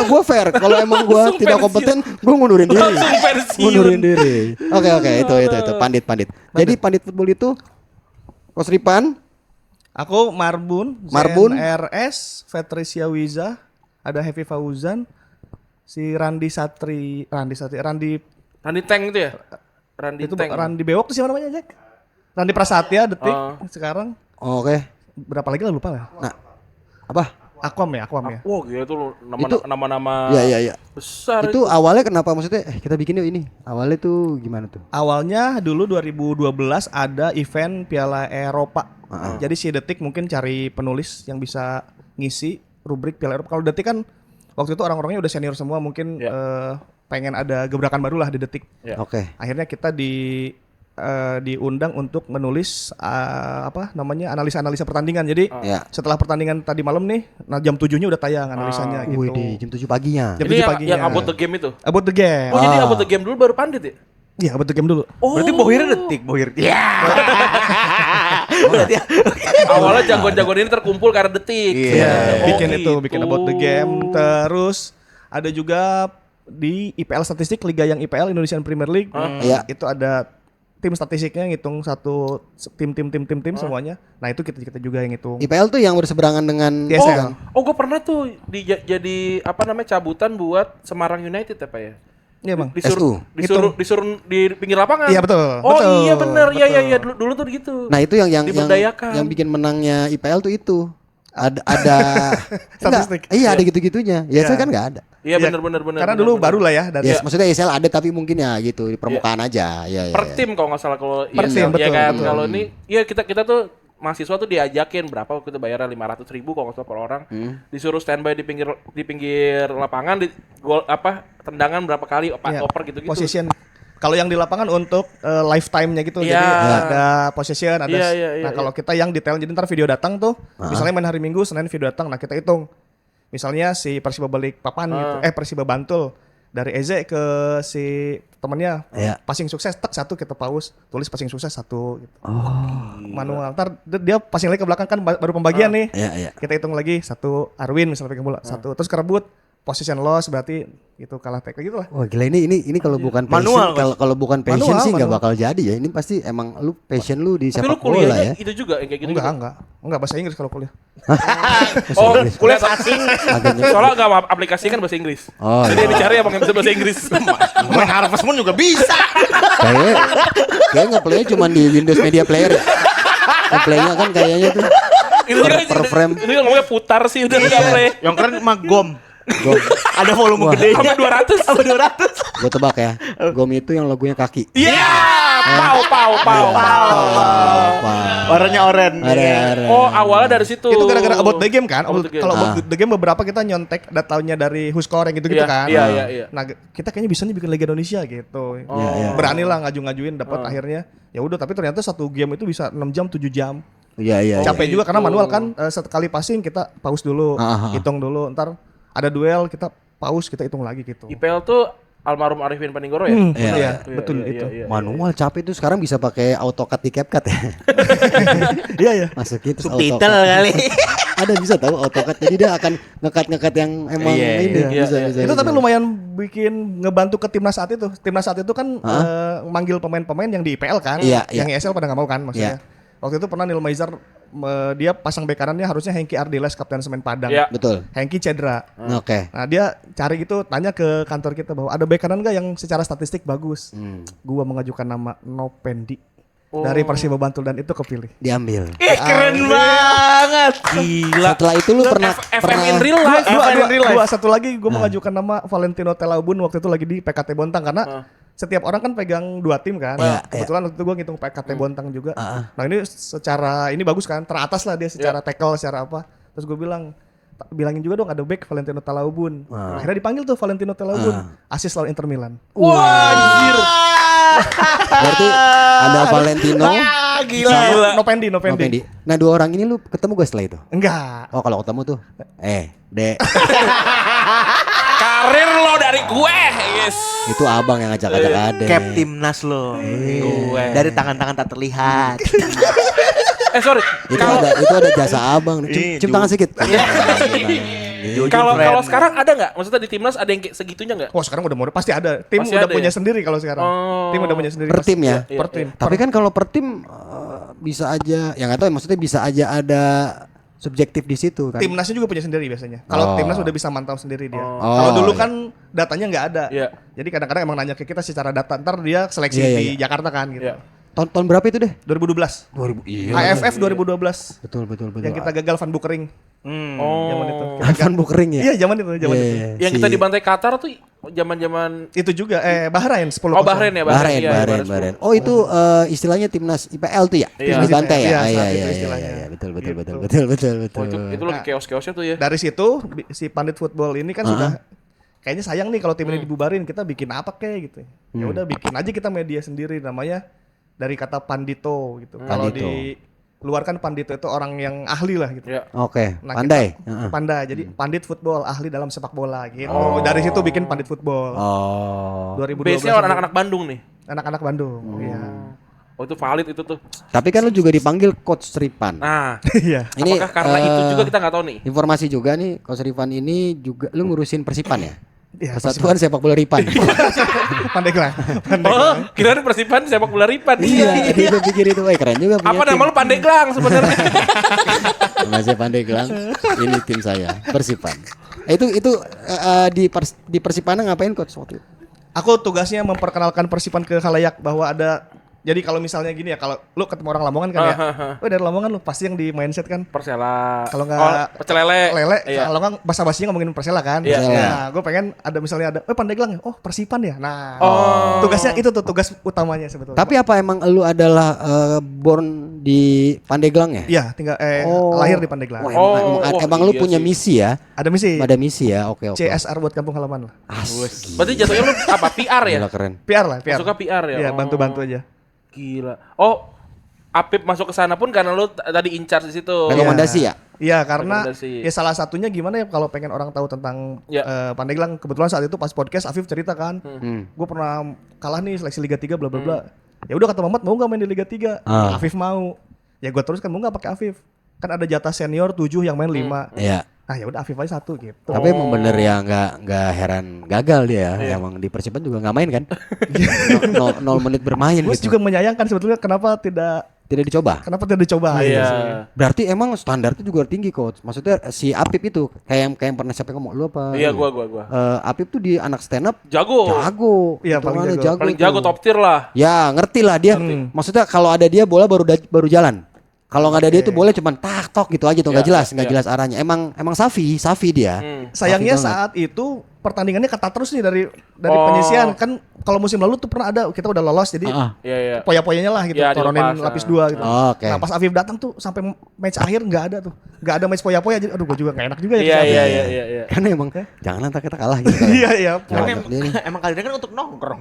gua fair. Kalau emang gua Langsung tidak pensiun. kompeten, gua ngundurin diri. Langsung pensiun. Ngundurin diri. Oke, itu pandit. Jadi pandit football itu Coach Ripan, Aku Marbun, Marbun. RS, Patricia Wiza, ada Heavy Fauzan, si Randy Tank itu ya? Randy itu Tank. Randy Bewok tuh siapa namanya, Jack? Randy Prasetya detik Oh. sekarang oke. berapa lagi lah lupa lah. Nah, apa? Aquam ya. Wah gitu loh Itu- nama-nama Iya. besar Itu awalnya kenapa maksudnya kita bikin yuk ini? Awalnya tuh gimana tuh? Awalnya dulu 2012 ada event Piala Eropa. Jadi si Detik mungkin cari penulis yang bisa ngisi rubrik Piala Eropa. Kalau Detik kan waktu itu orang-orangnya udah senior semua, mungkin pengen ada gebrakan baru lah di Detik. Ya. Oke. Akhirnya kita diundang untuk menulis analisa-analisa pertandingan. Jadi Ya. setelah pertandingan tadi malam nih, nah jam 7-nya udah tayang analisanya gitu. Wih, di jam 7 paginya. Jam Ini 7 yang, paginya. yang About the Game itu. About the game. Oh jadi About the Game dulu baru Pandit ya? Iya, about the game dulu. Oh. Berarti Bohirnya Detik, Bohir. Ya. Berarti Awalnya jagoan-jagoan ini terkumpul karena Detik. Iya, Oh, bikin itu, gitu. bikin about the game. Terus ada juga di IPL statistik liga yang IPL Indonesian Premier League. Iya. Itu ada tim statistiknya ngitung satu tim semuanya. Nah, itu kita juga yang ngitung. IPL tuh yang berseberangan dengan ISL. Oh gue pernah tuh jadi apa namanya cabutan buat Semarang United ya Pak ya? Iya, Bang. Disuruh di pinggir lapangan. Iya, betul. Oh Betul, iya benar. betul. Iya dulu tuh gitu. Nah, itu yang Diberdayakan. bikin menangnya IPL tuh itu. Ada Statistik. Enggak, iya, ada gitu-gitunya. Ya, saya kan enggak ada. Iya Iya, benar. Karena dulu baru lah ya dari Ya, maksudnya ISL ada tapi mungkin ya gitu di permukaan aja. Ya, per tim kalau nggak salah kalau Per ISL, tim, ya betul, kan. betul. Kalau ini ya kita tuh mahasiswa tuh diajakin berapa waktu itu bayarnya 500.000 kalau nggak salah per orang. Disuruh standby di pinggir lapangan di gol tendangan berapa kali Iya, oper gitu-gitu. Position. Kalau yang di lapangan untuk lifetime-nya gitu. Iya. Jadi ada possession, ada. Iya, Nah, kalau kita yang detail jadi ntar video datang tuh, misalnya main hari Minggu, Senin video datang. Nah, kita hitung. Misalnya si Persiba Balikpapan gitu. Persiba Bantul dari Eze ke si temennya Iya. passing sukses tak satu kita pause, tulis passing sukses satu gitu. Manual. Ntar dia passing lagi ke belakang kan baru pembagian nih. Iya. Kita hitung lagi satu Arwin misalnya pegang bola, satu terus kerebut position loss berarti itu kalah tackle gitu lah. Wah, gila ini kalau bukan passion, Manual, Mas. kalau bukan passion Manual, sih nggak manual. bakal jadi ya. Ini pasti emang lu passion lu di Tapi lu sepak bola kuliahnya ya. itu juga yang kayak gitu. Enggak bahasa Inggris kalau kuliah. Oh, kuliah asing. Agaknya- Soalnya nggak aplikasikan bahasa Inggris. Oh, Jadi iya. yang dicari abang yang bisa bahasa Inggris. main Harvest Moon juga bisa. Kayak nge-play cuma di Windows Media Player. Ya. Nge-playnya kan kayaknya tuh Itu juga per frame. Itu kan ngomongnya putar sih udah nggak play. Yang keren mah GOM. Gom. Ada volume Wah. gedenya. Sampai 200. Sampai 200. Gue tebak ya. Gom itu yang logonya kaki. Iya, pau. Warnanya oranye. Ada. Oh, awalnya dari situ. Itu gara-gara about the game kan. About the game. Kalau about the game beberapa kita nyontek datanya dari WhoScore yang gitu-gitu Iya, kan. iya. Nah, kita kayaknya bisa nih bikin Liga Indonesia gitu. Iya. Berani lah ngaju-ngajuin dapat akhirnya. Ya udah, tapi ternyata satu game itu bisa 6 jam 7 jam. Iya. Capek juga karena manual kan, sekali passing kita pause dulu, hitung dulu, ntar ada duel kita pause, kita hitung lagi gitu. IPL tuh almarhum Arifin Paninggoro ya? Iya, betul itu. Manual capek tuh sekarang bisa pakai AutoCAD di CapCut ya. Iya. Masukin terus Subtitle AutoCAD. kali. Ada bisa tahu AutoCAD. Jadi dia akan ngekat yang emang ini bisa. Itu tapi lumayan bikin ngebantu ke timnas saat itu. Timnas saat itu kan manggil pemain-pemain yang di IPL kan, Iya, yang ISL pada nggak mau kan maksudnya. Waktu itu pernah Neil Maizar dia pasang bek kanannya harusnya Hengki Ardiles kapten Semen Padang. Iya. Betul. Hengki cedera. Oke. Nah dia cari gitu, tanya ke kantor kita bahwa ada bek kanan nggak yang secara statistik bagus. Gua mengajukan nama Nopendi dari Persiba Bantul dan itu kepilih. Diambil. Keren banget. Gila. Setelah itu lu pernah FM in real life. Dua satu lagi gue mengajukan nama Valentino Telaubun waktu itu lagi di PKT Bontang karena setiap orang kan pegang 2 tim kan. Kebetulan waktu itu gue ngitung PKT Bontang juga. Nah ini secara ini bagus kan, teratas lah dia secara tackle, secara apa. Terus gue bilangin juga dong ada back Valentino Telaubun. Akhirnya dipanggil tuh Valentino Telaubun, asis lawan Inter Milan. Wah, anjir. Berarti ada Valentino Gila. Nopendi. Nopendi. Nah, 2 orang ini lu ketemu gak setelah itu? Enggak. Oh, kalau ketemu tuh Dek. Karir lo dari gue, yes. Itu abang yang ngajak-ngajak adek. Cap timnas lo. Dari tangan-tangan tak terlihat. Sorry. Itu ada jasa abang. Cium tangan sedikit. Kalau sekarang ada nggak? Maksudnya di timnas ada yang kayak segitunya nggak? Wah sekarang udah pasti ada. Tim Pasti udah ada punya ya? sendiri kalau sekarang. Tim udah punya sendiri. Per tim ya? Per tim. Tapi kan kalau per tim bisa aja, yang nggak tahu maksudnya bisa aja ada subjektif di situ kan. Timnasnya juga punya sendiri biasanya. Kalau timnas udah bisa mantau sendiri dia. Oh, Kalau dulu iya. kan datanya nggak ada. Iya. Jadi kadang-kadang emang nanya ke kita secara data. Ntar dia seleksi Iya, di Jakarta kan gitu. Iya. Tahun berapa itu deh? 2012. 2000. Iya. AFF 2012. Betul. Yang kita gagal Van Bukering. Zaman itu. Handphone bukering ya. Iya, zaman itu. Yang kita di Bantai Qatar tuh zaman-zaman Itu juga Bahrain 10-0. Oh Bahrain ya, Bahrain, Iya, Bahrain. Oh itu istilahnya timnas IPL tuh ya? Iya. Di Bantai ya? Iya, Ah, saat iya, itu iya, istilahnya. iya, betul. Oh, itu lagi chaos-chaosnya tuh ya. Dari situ si Pandit Football ini kan sudah kayaknya sayang nih kalau tim ini dibubarin, kita bikin apa kek gitu. Ya udah bikin aja kita media sendiri, namanya dari kata pandito gitu. Kalau Pandito. di luar kan pandito itu orang yang ahli lah gitu. Ya. Oke, Nah, pandai. kita pandai. Jadi Pandit Football, ahli dalam sepak bola gitu. Dari situ bikin Pandit Football. Oh. 2012. Base-nya orang anak-anak Bandung nih. Anak-anak Bandung. Iya. Oh itu valid itu tuh. Tapi kan lu juga dipanggil Coach Ripan. Nah, Iya. Ini apakah karena itu juga kita nggak tahu nih? informasi juga nih, Coach Ripan ini juga lu ngurusin Persipan ya? Iya, Persatuan Sepak Bola Ripan. Pandeglang. Oh, kira Persipan sepak bola Ripan. Iya, tadi gue pikir itu, keren juga punya Apa tim. nama lu Pandeglang sebenarnya? Nama saya Pandeglang. Ini tim saya, Persipan. Di Persipan ngapain Coach waktu itu? Aku tugasnya memperkenalkan Persipan ke khalayak bahwa ada. Jadi kalau misalnya gini ya, kalau lu ketemu orang Lamongan kan ya, dari Lamongan lu pasti yang di mindset kan. Persela. Kalau nggak pecel lele. Lele, Iya. kalau nggak basa-basinya ngomongin Persela kan. Iya. Nah, gue pengen ada misalnya ada, Pandeglang ya, oh Persipan ya. Nah, Oh. tugasnya itu tuh tugas utamanya sebetulnya. Tapi apa emang lu adalah born di Pandeglang ya? Iya, tinggal lahir di Pandeglang. Oh, emang lu iya punya sih. misi ya? Ada misi Ada misi ya? Oke. CSR buat kampung halaman lah. Asik. Berarti jatuhnya lu apa? PR ya? Gila, keren. PR lah, PR. Masuknya PR ya? Iya, Oh. bantu-bantu aja. Gila. Oh, Apip masuk ke sana pun karena lu tadi in charge di situ. Rekomendasi ya? Iya, karena Rekomendasi. ya salah satunya gimana ya kalau pengen orang tahu tentang Ya. Pandeglang. Kebetulan saat itu pas podcast Afif cerita kan, gue pernah kalah nih seleksi Liga 3 bla bla bla. Ya udah kata Mamat mau nggak main di Liga 3? Afif mau. Ya gue terus kan mau nggak pakai Afif? Kan ada jatah senior 7 yang main 5. Iya. Nah ya udah Afif aja 1 gitu. Tapi emang bener ya nggak heran gagal dia ya. Emang di Persipan juga nggak main kan? 0 menit bermain Gue gitu. juga menyayangkan sebetulnya kenapa tidak Tidak dicoba. Iya. Berarti emang standarnya juga tinggi Coach. Maksudnya si Apip itu kayak yang pernah siapa yang ngomong lu apa? Iya, gua. Apip tuh di anak stand up Jago. Iya, paling Hitungannya jago. Paling jago tuh. top tier lah. Ya ngerti lah dia. Maksudnya kalau ada dia bola baru jalan. Kalau nggak ada dia tuh boleh cuman tak tok gitu aja tuh nggak Iya, jelas arahnya. Emang Safi dia. Sayangnya Safi banget. saat itu pertandingannya ketat terus nih dari penyisian kan. Kalau musim lalu tuh pernah ada kita udah lolos jadi Iya. poya-poyanya lah gitu, Iya, toronin dilepas, lapis 2 gitu. Oh, oke. Nah pas Afif datang tuh sampai match akhir nggak ada tuh, nggak ada match poya-poya jadi aduh gue juga nggak enak juga ya. Iya, ke Afif. iya. Karena emang jangan nanti kita kalah gitu. Iya iya. Jangan, dia nih. Emang kalian kan untuk nongkrong.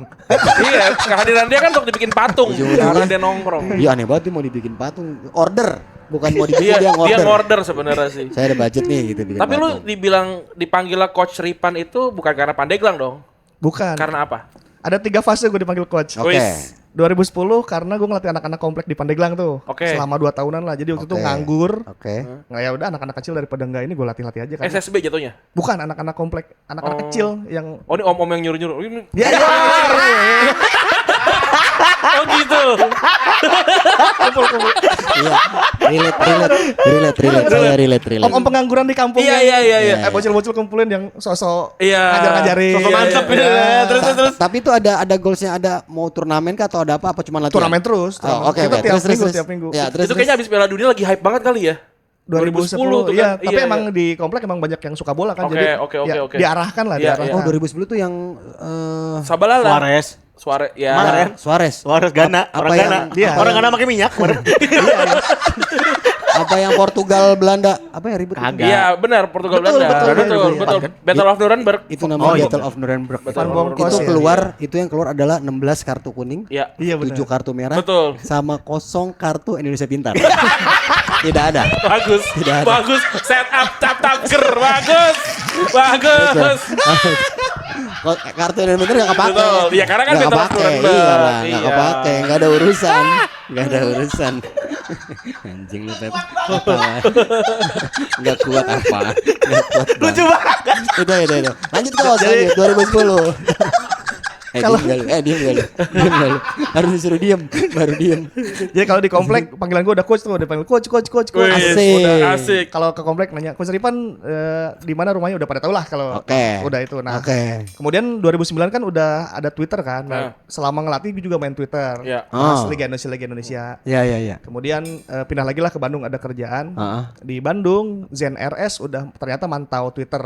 Iya, kehadiran dia kan untuk dibikin patung. Karena dia nongkrong. Iya aneh banget dia mau dibikin patung order bukan mau dibikin Iya, dia dia ngorder. ngorder sebenarnya sih. Saya ada budget nih gitu bikin Tapi lu patung. dibilang dipanggil Coach Ripan itu bukan karena Pandeglang dong. Bukan. Karena apa? Ada 3 fase gue dipanggil coach. Oke. Wis. 2010 karena gue ngelatih anak-anak komplek di Pandeglang tuh. Oke. Selama 2 tahunan lah. Jadi waktu itu Oke. nganggur. Oke. Nggak ya udah anak-anak kecil daripada enggak ini gue latih-latih aja kan. SSB jatuhnya. Bukan anak-anak komplek, anak-anak kecil yang Oh ini om-om yang nyuruh-nyuruh. Ini- ya, Oh gitu. Iya. Relate. Saya relate. om-om pengangguran di kampung. Iya, yang- iya, iya. Bocil-bocil kumpulin yang sosok Iya. ngajar-ngajarin. Sosok mantep Iya. ya. Terus. Tapi itu ada goalsnya, ada mau turnamen kah atau ada apa cuma latihan? Turnamen terus. Oh, oke. Kita tiap minggu, Terus. tiap minggu. Ya, terus. Itu kayaknya habis Piala Dunia lagi hype banget kali ya. 2010 tuh iya, kan. tapi emang di komplek emang banyak yang suka bola kan, Oke, jadi oke. diarahkan lah, Iya, diarahkan. Oh 2010 tuh yang Sabalala. Suarez ya. Suarez. Gana, Apa orang yang- Gana. Dia. Orang Gana pakai minyak. Apa yang Portugal Belanda apa ya ribut itu? Kagak. Iya benar Portugal Betul, Belanda. betul, Betul. iya. Battle of Nuremberg. Itu namanya iya. Battle of Nuremberg. Van Bronckhorst Itu ya. keluar, itu yang keluar adalah 16 kartu kuning, Iya. Iya benar. 7 kartu merah, Betul. sama 0 kartu Indonesia Pintar. Tidak ada. Bagus. Tidak ada. Bagus. Set up tap ger. Bagus. Kartu Indonesia Pintar nggak kepake. Betul. Iya, karena kan Nggak Battle of kepake. Nuremberg. Iya lah, nggak Iya. kepake, nggak ada urusan, nggak ada urusan. Anjing lu Pep. Ketawa. Nggak kuat apa? Nggak kuat. Lucu banget. Itu. Lanjut ke lanjut 2010. Kalau- diem gak lu? Diem gak lu? Diem gak lu? Harus disuruh diem, baru diem. Jadi kalau di komplek panggilan gue udah coach tuh, udah panggil coach. Wih, Asik. udah asik. Kalau ke komplek nanya Coach Ripan di mana rumahnya udah pada tahu lah kalau Oke. udah itu. Nah, Oke. kemudian 2009 kan udah ada Twitter kan. Nah, selama ngelatih gue juga main Twitter. Iya. Bahas Oh. Liga Indonesia. Iya. Kemudian pindah lagi lah ke Bandung, ada kerjaan. Heeh. Di Bandung Zen RS udah ternyata mantau Twitter.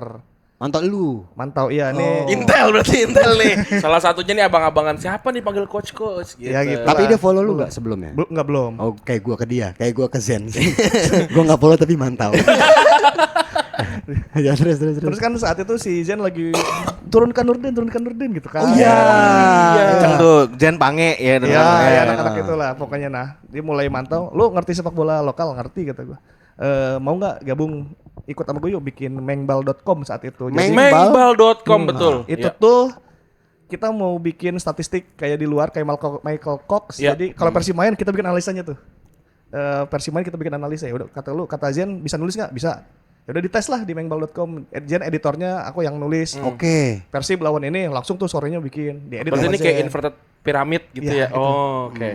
Mantap lu. Mantau iya nih. Intel berarti Intel nih. Salah satunya nih abang-abangan siapa nih panggil coach gitu. Ya, gitu. Tapi Lah. dia follow lu gak sebelumnya? Enggak belum. Oh, kayak gua ke dia, kayak gua ke Zen. Gua nggak follow tapi mantau. Ya terus. Terus kan saat itu si Zen lagi turunkan Nurdin gitu kan. Oh iya. Kenceng tuh, Jen Pange ya. Iya, ya, anak-anak itulah pokoknya. Nah, dia mulai mantau. Lu ngerti sepak bola lokal? Ngerti kata gua. Mau nggak gabung ikut sama gue yuk bikin mengbal.com saat itu. Jadi Mengbal.com betul. itu Iya. tuh kita mau bikin statistik kayak di luar kayak Michael Cox. Iya. Jadi kalau Persib main kita bikin analisanya tuh. Persib main kita bikin analisa ya. Udah kata Zen bisa nulis nggak? Bisa. Ya udah dites lah di mengbal.com. Zen editornya, aku yang nulis. Oke. Persib lawan ini langsung tuh sorenya bikin. Diedit Berarti sama ini kayak Zen. inverted pyramid gitu Iya, ya. gitu. Oh, oke.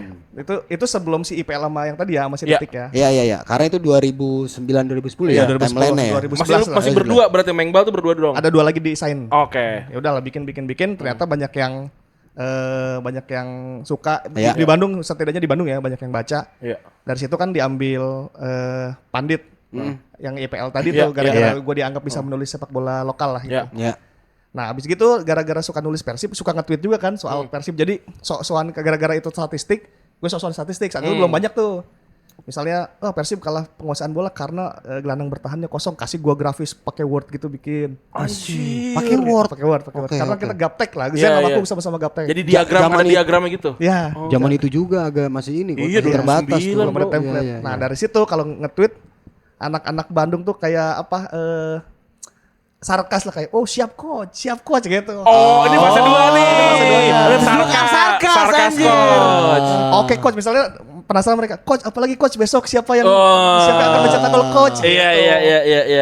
Itu sebelum si IPL sama yang tadi ya masih Iya. detik ya. Iya. Karena itu 2009 2010 Iya, ya 2010, timeline-nya ya. 2011 Masih lah. masih berdua berarti Mengbal tuh berdua doang. Ada 2 lagi di sign. Oke. Ya udahlah bikin ternyata banyak yang suka Iya. di Bandung, setidaknya di Bandung ya banyak yang baca. Iya. Dari situ kan diambil Pandit yang IPL tadi Iya, tuh gara-gara iya. gue dianggap bisa menulis sepak bola lokal lah gitu. Iya. Ya. Nah abis gitu gara-gara suka nulis Persib, suka nge-tweet juga kan soal Persib. Jadi sok-sokan gara-gara itu statistik, gue sok-sokan statistik. Saat itu belum banyak tuh. Misalnya, Persib kalah penguasaan bola karena gelandang bertahannya kosong. Kasih gua grafis pakai Word gitu bikin. Anjir. Pakai Word. Pakai Word. Oke, Karena oke. kita gaptek lah. Iya, Zen sama iya. aku sama-sama gaptek. Jadi diagram Zaman ada itu- diagramnya gitu. ya, Zaman itu juga agak masih ini kok. Iya, masih terbatas 2009, tuh. belum ada bro. template. Iya, Nah iya. dari situ kalau nge-tweet anak-anak Bandung tuh kayak apa? Sarkas lah kayak, oh siap coach gitu. Oh, ini fase 2 nih. fase dua nya. Sarkas coach. Oke coach, misalnya penasaran mereka, coach apalagi coach besok siapa yang Oh. siapa yang akan mencetak gol coach? Iya.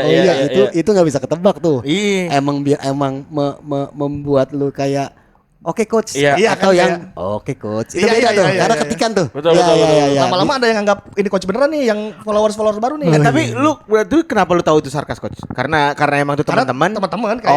Oh iya, itu nggak bisa ketebak tuh. Iya. Emang biar membuat lu kayak oke coach. Iya. Iya, Atau kan, yang oke coach. Itu Iya, beda iya, tuh. iya, Karena iya. ketikan tuh. Betul, Iya, betul, iya, betul. iya, iya. Lama-lama ada yang anggap ini coach beneran nih, yang followers baru nih. Tapi lu berarti kenapa lu tahu itu sarkas coach? Karena emang itu Karena teman-teman. teman-teman kayak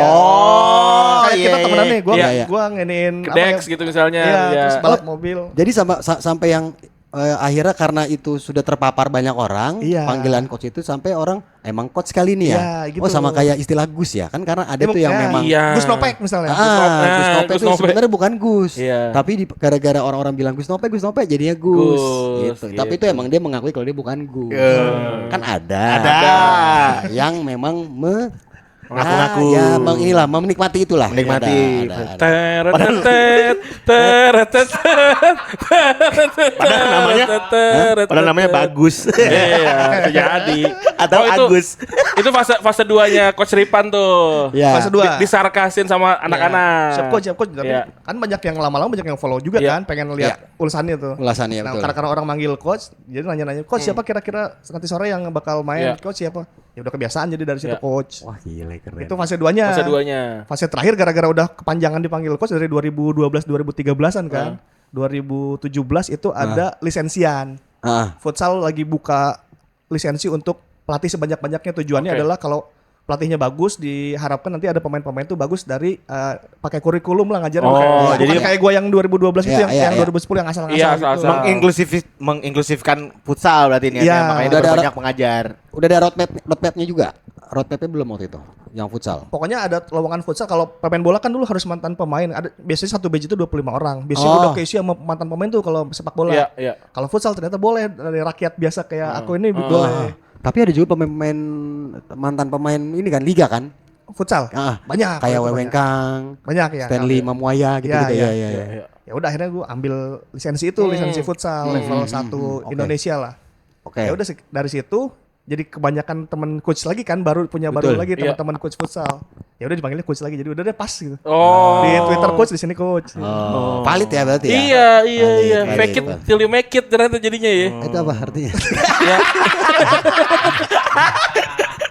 kayak iya, kita iya. temenan nih, Iya, iya. gua nginin Dex gitu misalnya. Iya, ya. terus balap mobil. Jadi sampai yang akhirnya karena itu sudah terpapar banyak orang, Iya. panggilan coach itu sampai orang emang coach kali ini ya. Iya, gitu. Oh sama kayak istilah Gus ya. Kan karena ada tuh yang Ya, memang Iya. Gus Nopek misalnya. Gus Nah, Nope Gus itu Nope. sebenarnya bukan Gus, Iya. tapi gara-gara orang-orang bilang Gus Nope jadinya Gus, Gus, gitu. gitu. Tapi itu emang dia mengakui kalau dia bukan Gus. Kan ada yang memang Mengaku-ngaku. ya inilah menikmati itulah. Menikmati. Ada. Teretet, teretet, Padahal namanya bagus. Iya, jadi. Atau itu, Agus. Itu fase 2-nya Coach Ripan tuh. Ya. Fase 2. Disarkasin sama anak-anak. Siap coach. Tapi Iya. kan banyak yang lama-lama banyak yang follow juga Iya. kan, pengen lihat ulasannya tuh. Ulasannya, Nah, betul. karena orang manggil coach, jadi nanya-nanya, coach siapa kira-kira nanti sore yang bakal main? Iya. Coach siapa? Ya udah kebiasaan jadi dari situ Iya. coach. Wah gila keren. Itu fase 2-nya. Fase 2-nya. Fase terakhir gara-gara udah kepanjangan dipanggil coach dari 2012 2013-an kan. 2017 itu ada lisensian. Ah, Futsal lagi buka lisensi untuk pelatih sebanyak-banyaknya. Tujuannya Oke. adalah kalau pelatihnya bagus, diharapkan nanti ada pemain-pemain tuh bagus dari pakai kurikulum lah ngajarin. Oh, Bukan jadi- kayak gua yang 2012 itu Iya, yang iya. 2010 yang asal-asal Iya, gitu. asal-asal. Menginklusifkan futsal berarti ini Iya. makanya Udah ada- banyak mengajar. udah ada roadmapnya juga. Roadmapnya belum waktu itu, yang futsal. Pokoknya ada lowongan futsal. Kalau pemain bola kan dulu harus mantan pemain. Ada biasanya satu batch itu 25 orang. Biasanya Oh. udah keisi sama mantan pemain tuh kalau sepak bola. Iya, iya. Kalau futsal ternyata boleh dari rakyat biasa kayak aku ini boleh. Tapi ada juga pemain mantan pemain ini kan liga kan? Futsal. Ah, Banyak. kayak itu Weweng Kang, Banyak ya. Stanley Mamuaya gitu gitu Iya, ya. Iya. Ya udah akhirnya gue ambil lisensi itu, lisensi futsal level 1 Oke. Indonesia lah. Oke. Ya udah dari situ jadi kebanyakan temen coach lagi kan, baru punya baru Betul. lagi Iya. teman-teman coach futsal. Ya udah dipanggilnya coach lagi. Jadi udah deh pas gitu. Oh. Di Twitter coach, di sini coach. Oh. Valid ya berarti ya? Iya. Valid, Fake it valid. till you make it ternyata jadinya ya. Itu apa artinya? Ya.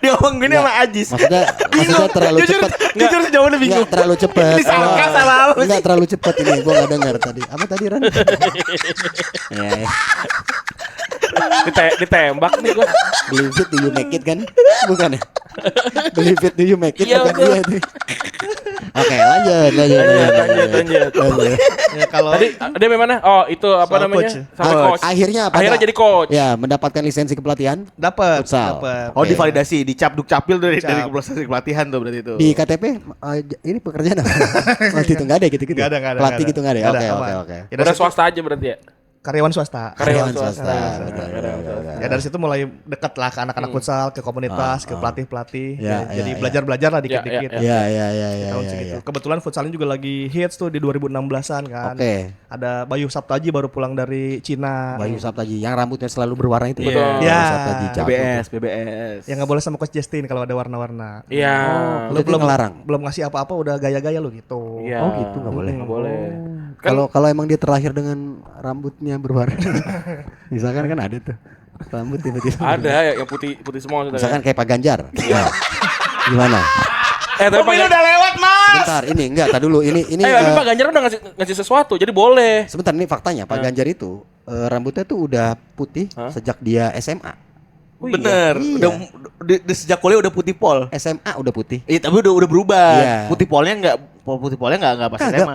Dia ngomong bingung gini sama Ajis. Maksudnya terlalu cepat. Jujur sejauh ini bingung. Enggak terlalu cepat. Ini sangka salah apa sih? Enggak terlalu cepat ini. Gua enggak dengar tadi. Apa tadi Ran? Ya. Ditembak nih gua. Believe it do you make it kan? Bukan ya? Believe it do you make it Iya, bukan betul. dia itu. Oke, lanjut. Lanjut. Ya, kalau Tadi dia mana? Oh, itu apa Soal namanya? coach. Sama Oh, coach. akhirnya apa? Akhirnya jadi coach. Ya, mendapatkan lisensi kepelatihan dapat Futsal. Oh, divalidasi, dicap capil dari Cap. pelatihan tuh berarti itu. di KTP. Ini pekerjaan apa? Waktu itu enggak ada gitu-gitu. Nggak ada. Pelatih gitu enggak ada. Nggak Oke, ada, oke, aman. oke. Ya, dari Udah situ- swasta aja berarti ya. karyawan swasta. Karyawan swasta. Benar, Benar. Ya dari situ mulai dekat lah ke anak-anak futsal, ke komunitas, ke pelatih-pelatih. Ya, Jadi ya, belajar-belajar lah dikit-dikit. Ya, Ya. Tahun segitu. Kebetulan futsalnya juga lagi hits tuh di 2016-an kan. Oke. Ada Bayu Saptaji baru pulang dari Cina. Bayu Saptaji yang rambutnya selalu berwarna itu. Betul. Bayu Ya. Saptaji cakep. BBS. Yang nggak boleh sama Coach Justin kalau ada warna-warna. Iya. Lu belum ngelarang. Belum ngasih apa-apa udah gaya-gaya lu gitu. Iya. Oh gitu nggak boleh. Nggak boleh. Kalau emang dia terlahir dengan rambutnya berwarna, misalkan kan ada tuh rambut tiba-tiba. Ada yang putih semua maksudnya. Misalkan kayak Pak Ganjar. Nah, gimana? Tapi Pemilu udah lewat, Mas. Sebentar, ini enggak, tak dulu. Ini tapi Pak Ganjar udah ngasih sesuatu, jadi boleh. sebentar ini faktanya Pak Ganjar itu rambutnya tuh udah putih sejak dia SMA. Bener. Iya. Udah di sejak kuliah udah putih pol. SMA udah putih. Iya, tapi udah berubah. Iya. Putih polnya enggak pas Kagak SMA.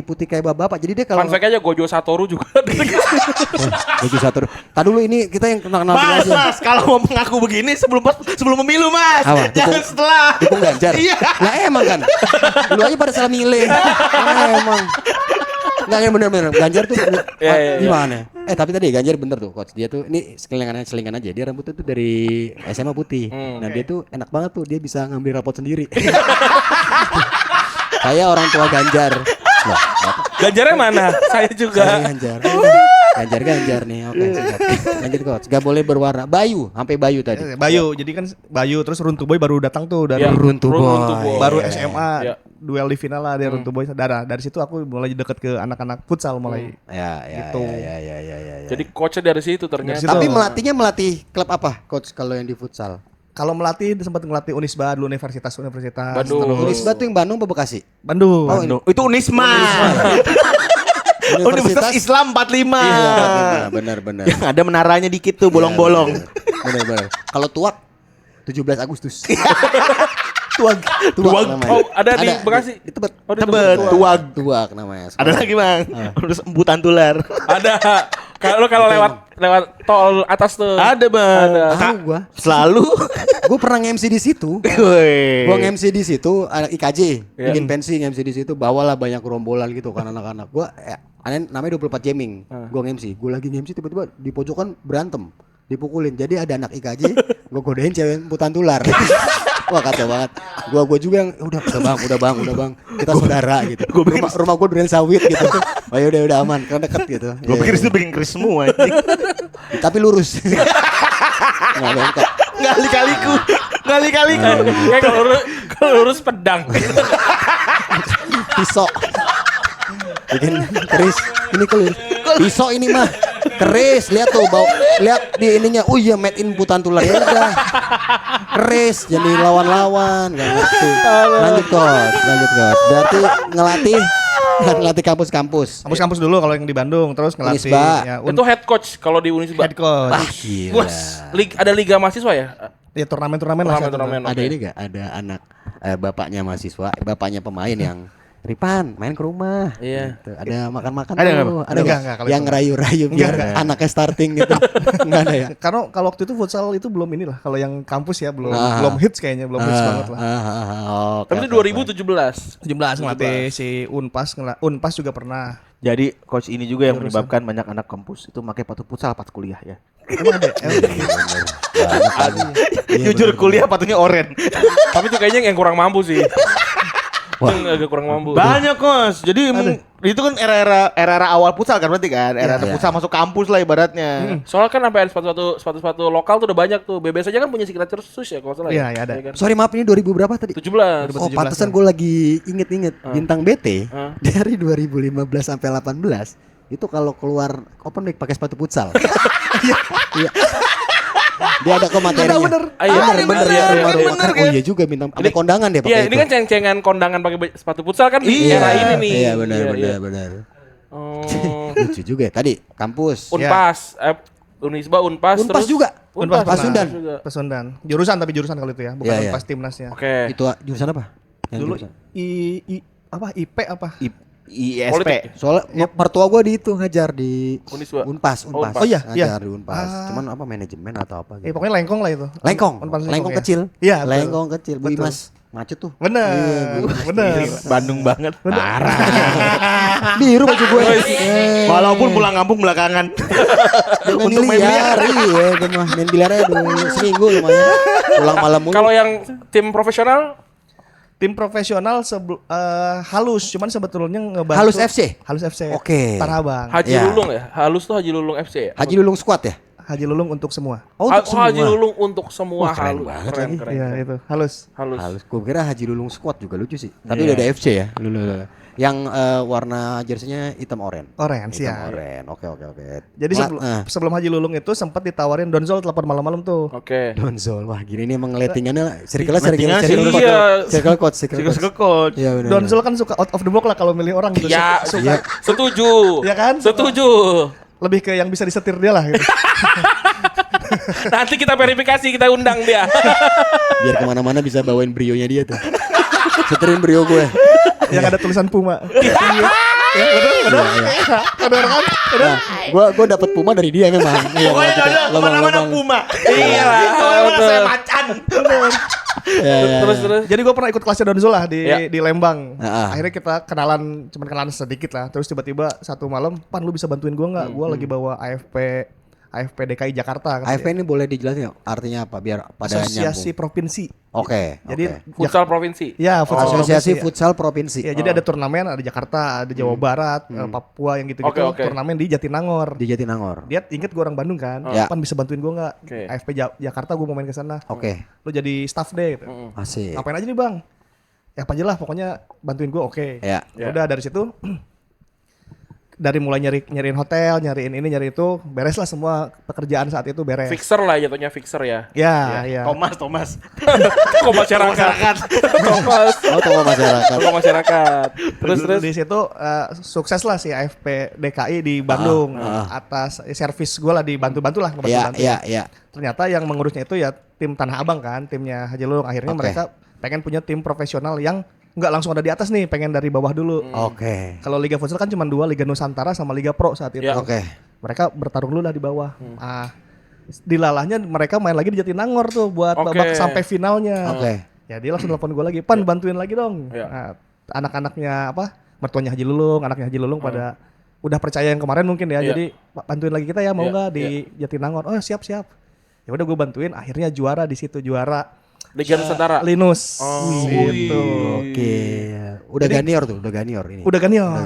putih kayak bapak. Jadi dia kalau Fun fact aja Gojo Satoru juga. baju satu. Tak dulu ini kita yang kenal dulu Mas, aja. Mas, kalau mau mengaku begini sebelum pemilu, Mas. Apa? Jangan setelah. Dukung Ganjar. Iya. Lah emang kan. Dulu aja pada salah milih. Emang. Enggak yang bener-bener Ganjar tuh Iya. gimana? Tapi tadi Ganjar bener tuh coach. Dia tuh ini selingan aja. Dia rambutnya tuh dari SMA putih. Nah, dia tuh enak banget tuh dia bisa ngambil rapot sendiri. Saya orang tua Ganjar. Loh, Ganjarnya mana? Saya juga. saya Ganjar. Ganjar nih. Oke, siap. Lanjut coach. Gak boleh berwarna. Bayu, sampai Bayu tadi. Bayu, jadi kan Bayu terus Runtu Boy baru datang tuh dari Iya, Runtu Runtu Boy. baru Iya. SMA Iya. duel di final lah dia Runtu Boy. Dari situ aku mulai deket ke anak-anak futsal mulai. Ya. Gitu. Jadi coachnya dari situ ternyata. Dari situ. Tapi melatih klub apa coach kalau yang di futsal? Kalau melatih sempat ngelatih Unisba dulu universitas. Bandung. Unisba tuh yang Bandung apa Bekasi? Bandung. Oh, ini. Itu Unisma. Universitas Islam 45. Iya, benar. Yang ada menaranya dikit tuh bolong-bolong. Benar. Kalau Tuak 17 Agustus. Tuag. namanya. Oh, ada di Bekasi? Di Tebet. Oh, di Tebet, Tuag. Tuak namanya. Ada lagi, Bang. Terus embutan tular. Ada. Kalau lewat tol atas tuh. Ada, Bang. Tahu gua. Selalu. Gua pernah nge-MC di situ. Woi. Gua nge-MC di situ anak IKJ, Iya. bikin pensi nge-MC di situ, bawalah banyak rombolan gitu kan anak-anak. Gua namanya 24 jamming. Gua nge-MC, gua lagi nge-MC tiba-tiba di pojokan berantem, dipukulin. Jadi ada anak IKJ, gua godain cewek emputan tular. Wah kacau banget. Gua juga yang udah bang, kita saudara gitu. Rumah gua durian sawit gitu. Oh ya udah aman, kan deket gitu. Gue pikir itu bikin keris semua. Tapi lurus. Nggak bengkok. Ngali-kaliku. Kayak kalau lurus pedang. Pisau bikin keris ini kelis pisau ini mah keris lihat tuh lihat di ininya oh iya made in putan tular ya udah keris jadi lawan nggak ngerti lanjut coach berarti ngelatih kampus-kampus Kampus dulu kalau yang di Bandung, terus ngelatih Unisba. ya, Itu head coach kalau di Unisba. head coach. gila Bos, ada liga mahasiswa ya? Ya turnamen lah. Turnamen. ada oke. ini gak ada anak bapaknya mahasiswa bapaknya pemain yang Ripan main ke rumah. Iya. Gitu. Ada makan-makan Ada tuh. nggak, Ada Enggak, nggak? kalau Yang itu. ngerayu-rayu biar anaknya starting gitu. Enggak ada ya. Karena kalau waktu itu futsal itu belum inilah. Kalau yang kampus ya belum hits kayaknya, belum hits banget lah. Tapi itu 2017. 17 ngelatih si Unpas juga pernah. Jadi coach ini juga yang menyebabkan banyak anak kampus itu pakai sepatu futsal pas kuliah ya. Emang ada? Jujur kuliah sepatunya oranye. Tapi itu kayaknya yang kurang mampu sih. Yang agak kurang mampu. Banyak kos. Jadi itu kan era awal futsal kan berarti kan. Era futsal masuk kampus lah ibaratnya. Soalnya kan sampai ada sepatu lokal tuh udah banyak tuh. BBS aja kan punya signature shoes ya kalau salah. Iya, ada. kan? Sorry maaf ini 2000 berapa tadi? 17. Oh pantesan gue lagi inget bintang BT dari 2015 sampai 18 itu kalau keluar open mic pakai sepatu futsal. Iya. Dia ada kok materinya. Bener. Bener ya. Oh iya juga bintang ada kondangan deh Iya, pakai ini itu. kan ceng-cengan kondangan pakai sepatu futsal kan di era ini nih. Iya benar. Oh, Lucu juga ya. Tadi kampus. Unpas, Unisba, Unpas, Unpas terus juga. Unpas Pasundan. juga. Pasundan. Jurusan kalau itu ya, bukan Iya, iya. pas timnasnya. Oke. Itu jurusan apa? Yang Dulu jurusan? IP apa? ISP. Politik. Soalnya mertua gua di itu ngajar di Unisba. Unpas. Unpas. Oh iya, Ngajar iya. di Unpas. Cuman apa manajemen atau apa gitu. Pokoknya lengkong lah itu. Lengkong Lengkong ya. kecil. Iya, betul. Lengkong kecil. Bu Betul. Imas macet tuh. Bener. Bandung banget. Parah. Biru baju gue. Walaupun pulang kampung belakangan. Untuk main biliar. Iya, gue mah main biliarnya dulu seminggu lumayan. Pulang malam mulu. Kalau yang tim profesional Tim profesional halus, cuman sebetulnya ngebantu. Halus FC? Halus FC. Oke. Tanah Abang. Haji Ya. Lulung ya? Halus tuh Haji Lulung FC ya? Haji Lulung Squad ya? Haji Lulung untuk semua. Oh, untuk semua. Haji Lulung untuk semua. Wah, keren halus. banget Keren, lagi. keren. Iya itu, halus. Halus. Halus. Gue kira Haji Lulung Squad juga lucu sih. Tapi Iya. udah ada FC ya. Yang warna jersinya hitam oranye. Orange Hitam ya. oranye. Oke. Jadi sebelum Haji Lulung itu sempat ditawarin Donzol telepon malam-malam tuh. Oke. Donzol. Wah, gini nih emang lettingannya circle Lettingan circle iya. circle coach. Ke coach. Iya benar. Donzol kan suka out of the box lah kalau milih orang gitu. Ya, Suka setuju. Iya kan? Setuju. lebih ke yang bisa disetir dia lah gitu. Nanti kita verifikasi, kita undang dia. Biar kemana-mana bisa bawain brionya dia tuh. Seterin brio gue. Yang ada tulisan Puma. Iya. Bener kan? Nah, gua dapet Puma dari dia memang. Iya, Pokoknya ada kemana-mana Puma. Iya lah, Kemana-mana betul. saya macan. Terus. Jadi gue pernah ikut kelasnya Donzol lah Iya. di Lembang. Heeh. Akhirnya kita cuman kenalan sedikit lah. Terus tiba-tiba satu malam, Pan lu bisa bantuin gue nggak? Gue lagi bawa AFP DKI Jakarta. kata AFP dia. ini boleh dijelasin nggak? Artinya apa? Biar pada Asosiasi nyambung. Provinsi. Oke. Jadi Futsal provinsi. ya futsal Asosiasi provinsi. Futsal Provinsi. Ya, jadi ada turnamen, ada Jakarta, ada Jawa Barat, Papua yang gitu-gitu. Oke. Turnamen di Jatinangor. Di Jatinangor. Dia inget gue orang Bandung kan, Ya. Pan bisa bantuin gue nggak? Oke. AFP Jakarta gue mau main ke sana. Oke. Lu jadi staff deh. Gitu. Asik. Ngapain aja nih bang? Ya apa aja lah, pokoknya bantuin gue oke. Ya. Ya udah dari situ, dari mulai nyariin hotel, nyariin ini, nyari itu, beres lah semua pekerjaan saat itu beres. Fixer lah jatuhnya, fixer ya. Ya, ya. Thomas. Kok masyarakat. Thomas. Oh, tokoh masyarakat. Kok masyarakat. Terus. Di situ sukses lah si AFP DKI di Bandung atas servis gue lah, dibantu-bantu lah, ngebantu-bantu. Iya. Ternyata yang mengurusnya itu ya tim Tanah Abang kan, timnya Haji Lulung. Akhirnya Oke. mereka pengen punya tim profesional yang nggak langsung ada di atas nih, pengen dari bawah dulu. Oke. Kalau Liga Futsal kan cuma 2, Liga Nusantara sama Liga Pro saat itu. Ya. Oke. Mereka bertarung dulu lah di bawah. Dilalahnya mereka main lagi di Jatinangor tuh buat Oke. babak sampai finalnya. Oke. Ya dia langsung telepon gue lagi, Pan bantuin lagi dong. Ya. Nah, anak-anaknya mertuanya Haji Lulung, anaknya Haji Lulung pada udah percaya yang kemarin mungkin ya. Iya. Jadi bantuin lagi kita ya, mau Iya, nggak di Jatinangor? Oh siap. Ya udah gue bantuin, akhirnya juara di situ, juara Liga Nusantara. Linus. Gitu. Oke. Udah ganior tuh, udah ganior ini. Udah ganior.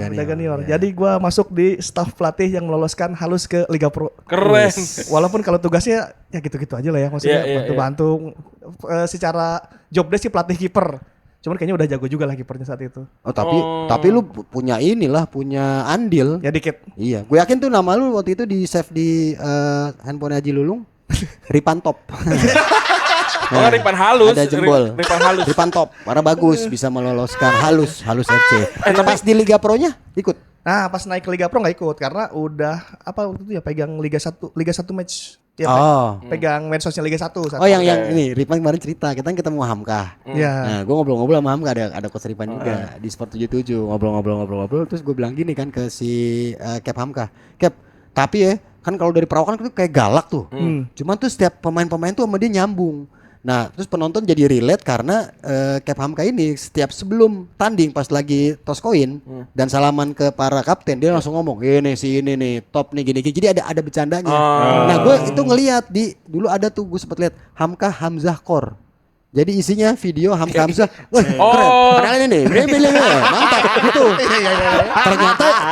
Iya. Jadi gua masuk di staf pelatih yang meloloskan halus ke Liga Pro. Keren. Walaupun kalau tugasnya ya gitu-gitu aja lah ya, maksudnya Iya, iya, bantu-bantu. Secara job desk sih pelatih kiper. Cuman kayaknya udah jago juga lah kipernya saat itu. Oh, tapi lu punya punya andil. Ya dikit. Iya, gue yakin tuh nama lu waktu itu di save di handphone Haji Lulung. Ripan Top. Oh, Ripan halus. Ada jempol. Ripan halus. Ripan Top, warna bagus, bisa meloloskan halus FC. Pas di Liga Pro-nya ikut. Nah, pas naik ke Liga Pro nggak ikut karena udah waktu itu ya pegang Liga 1 match. Ya, Oh. pegang medsosnya Liga 1 saat Oh, yang itu. ini Ripan kemarin cerita, kita kan ketemu Hamka. Ya. Nah, gue ngobrol-ngobrol sama Hamka, ada coach Ripan juga di Sport 77, ngobrol-ngobrol terus gue bilang gini kan ke si Cap Hamka. Cap, tapi ya kan kalau dari perawakan itu kayak galak tuh. Cuman tuh setiap pemain-pemain tuh sama dia nyambung. Nah, terus penonton jadi relate karena Cap Hamka ini setiap sebelum tanding pas lagi toss koin dan salaman ke para kapten, dia langsung ngomong, ini nih top nih gini. Jadi ada bercandanya. Nah, gue itu ngelihat dulu ada tuh gue sempat lihat Hamka Hamzah Kor. Jadi isinya video Hamka Hamzah. Wah, keren. Kenalin ini. Mantap gitu.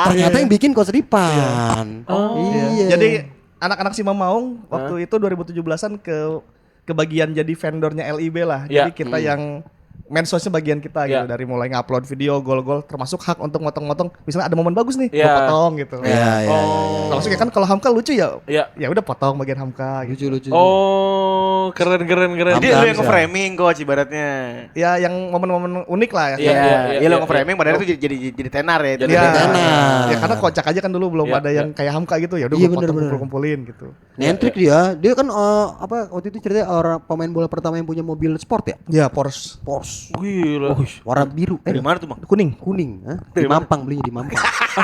Ternyata yang bikin Coach Ripan. Iya. Jadi anak-anak Sima Maung waktu itu 2017-an ke bagian jadi vendornya LIB lah. Iya. Jadi kita yang medsosnya bagian kita gitu, Iya. dari mulai ngupload video gol-gol termasuk hak untuk motong-motong misalnya ada momen bagus nih Iya. gua potong gitu. Iya. Maksudnya kan kalau Hamka lucu ya Iya. ya udah potong bagian Hamka gitu. Lucu. Oh, keren. Jadi lu yang nge-framing coach ibaratnya. Ya yang momen-momen unik lah ya. Iya, Iya, iya, lu iya, nge-framing padahal itu jadi tenar ya. Jadi Ya, tenar. ya karena kocak aja kan dulu belum Iya, ada yang kayak Hamka gitu ya udah Iya, gua potong bener-bener. kumpul-kumpulin gitu. Nyentrik dia kan waktu itu ceritanya orang pemain bola pertama yang punya mobil sport ya? Ya Porsche Porsche. Gila. Warna biru. Dari mana tuh, Bang? kuning. Kuning, hah? Di Mampang belinya di Mampang.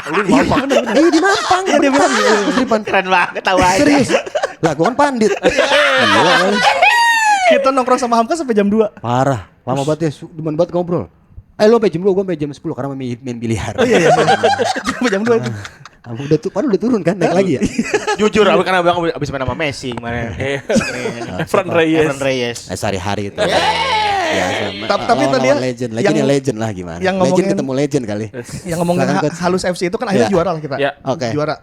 Lu di Mampang. Iya di Mampang. Iya dia bilang. Seripan. Keren banget tahu aja. Serius. Lah gua kan pandit. Gila kali. Kita nongkrong sama Hamka sampai jam 2. Parah. Lama banget ya, demen banget ngobrol. Lu sampai jam 2, gua sampai jam 10 karena main biliar. Oh iya. Sampai jam 2 itu. Udah turun kan, naik lagi ya? Jujur, karena abang abis main sama Messi kemarin. Fran Reyes. Evan Reyes. Sehari-hari itu. Ya, Tapi tadi ya, legend yang- ya legend lah gimana. yang Legend ngomongin- ketemu legend kali. Yang ngomongin Silakan, Coach. halus FC itu kan akhirnya Iya. juara lah kita. Iya. Oke. Juara.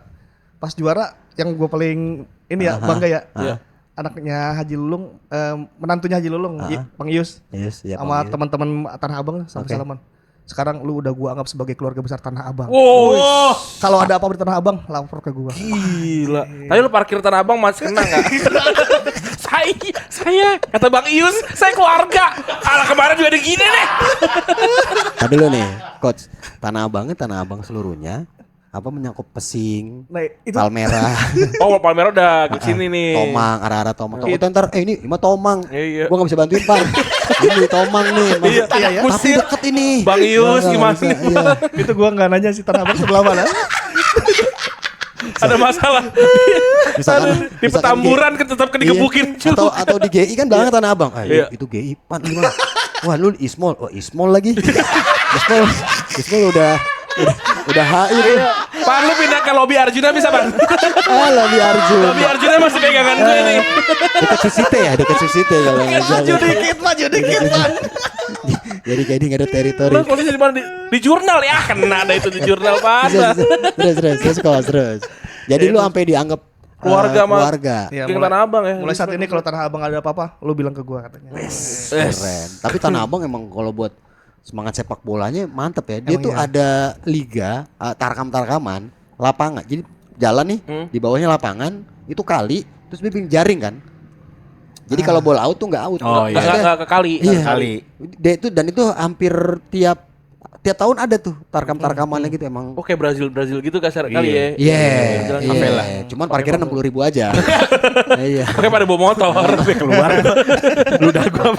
Pas juara yang gue paling ini ya bangga ya. Iya. Anaknya Haji Lulung, menantunya Haji Lulung, Bang Yus, Yes, ya, sama Bang Yus. teman-teman Tanah Abang sampai Oke. salaman. Sekarang lu udah gua anggap sebagai keluarga besar Tanah Abang. Wow. Kalau ada apa-apa di Tanah Abang, lapor ke gua. Gila. Tadi lu parkir Tanah Abang masih kena enggak? saya kata Bang Ius, saya keluarga. Alah kemarin juga ada gini nih. Tadi dulu nih, coach. Tanah Abang seluruhnya apa menyangkut pesing, Nah, itu palmerah, Oh, Palmera udah ke sini nih. tomang, arah-arah tomang. Takutnya ntar, ini mah tomang. Iya. Gua gak bisa bantuin, Pak. Ini tomang nih. Iya, iya. Tapi deket ini. Bang Ius Nggak gimana? bisa, iya. itu gua nggak nanya si Tanah Abang sebelah mana. Ada masalah. Di Petamburan kan tetap digebukin. Iya. Atau di GI kan banget Tanah Abang. Iya. Itu GI pan gimana? Wah, lu Ismol. Oh, Ismol lagi. Ismol udah HI tuh. Pan lu pindah ke lobby Arjuna bisa, Pan? Lebih Arjun. Lobby Arjuna masih pegangan gue nih. Dekat Susite ya, dekat Susite kalau nggak salah. maju dikit, Pan. Jadi kayak ini nggak ada teritori. Lu posisi di mana? Di jurnal ya, kena ada itu di jurnal Pan. Terus. Jadi lu sampai dianggap Keluarga, Mas. keluarga. Ya, Geng Tanah Abang ya. Mulai saat ini kalau Tanah Abang ada apa-apa, lu bilang ke gua katanya. Keren. Tapi Tanah Abang emang kalau buat semangat sepak bolanya mantep ya. Dia Emang tuh iya. ada liga tarkam-tarkaman lapangan. Jadi jalan nih di bawahnya lapangan itu kali terus bikin jaring kan. Jadi kalau bola out tuh nggak out. Oh, iya. Maksudnya- Nggak ke kali. Iya. Kali. Dia itu dan itu hampir tiap tahun ada tuh tarkam-tarkamannya gitu emang. Oh kayak Brazil gitu kasar kali ya. Iya, Jalan iya. favela. Cuman parkirnya 60.000 aja. Iya. Pakai pada bawa motor. Keluar. Ludah gua.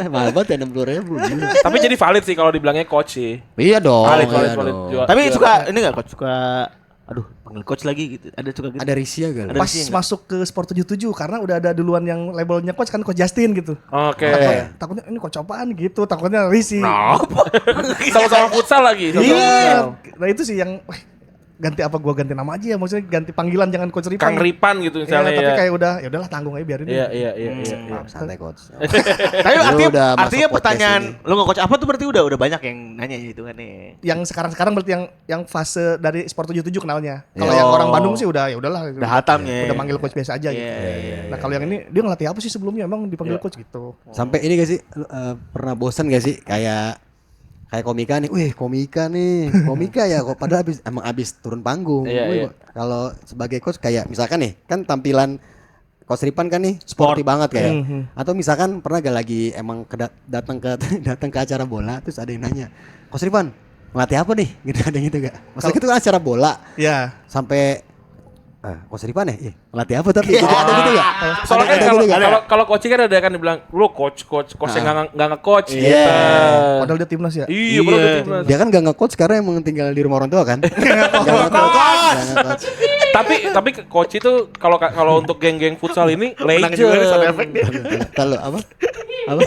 Mahal banget ya 60.000. gila. Tapi jadi valid sih kalau dibilangnya coach sih. Iya dong. Valid, iya valid, dong. valid. Jual- Tapi jual- suka ini enggak coach? Suka aduh, panggil coach lagi gitu. Ada suka gitu. Ada Risia kali. Ada Pas sih enggak? masuk ke Sport 77 karena udah ada duluan yang labelnya coach kan coach Justin gitu. Oke. Takutnya ini coach apaan gitu, takutnya risi. Sama-sama futsal lagi. sama-sama Iya. futsal. Nah itu sih yang wah, ganti apa gua ganti nama aja ya, maksudnya ganti panggilan jangan coach Ripan. Kang Ripan gitu Iya, misalnya tapi ya. kayak udah ya udahlah tanggung aja biarin. Iya, iya, iya, iya. Santai coach. Tapi Lu artinya udah masuk artinya podcast pertanyaan ini. lu nggak coach apa tuh berarti udah banyak yang nanya gitu kan nih. Yang sekarang berarti yang fase dari Sport 77 kenalnya. Kalau Iya. yang orang Oh. Bandung sih udah ya udahlah. Udah hatam ya. Udah manggil coach biasa aja gitu. Iya, Nah, kalau yang ini dia ngelatih apa sih sebelumnya emang dipanggil coach gitu. Sampai ini gak sih lu, pernah bosan gak sih kayak komika nih, komika nih, komika ya kok padahal emang abis turun panggung. Iya, Wih, iya. kalau sebagai coach kayak misalkan nih, kan tampilan Coach Ripan kan nih sporty banget kayak. Atau misalkan pernah gak lagi emang datang ke datang ke acara bola terus ada yang nanya, Coach Ripan ngelatih apa nih? Gitu ada yang gitu gak? Maksudnya itu kan acara bola Ya. sampai Coach Ripan ya? Ngelatih apa tapi? Gitu, ada gitu gak? Soalnya kan Ada kalau gitu nggak? kalau coaching kan ada kan dibilang lu coach yang nggak nge-coach Iya. gitu. Padahal dia timnas ya. Iya, padahal dia timnas. Dia kan gak nge-coach karena emang tinggal di rumah orang tua kan? Gak nge-coach. Tapi coach itu kalau untuk geng-geng futsal ini legend. Kalau apa? Apa?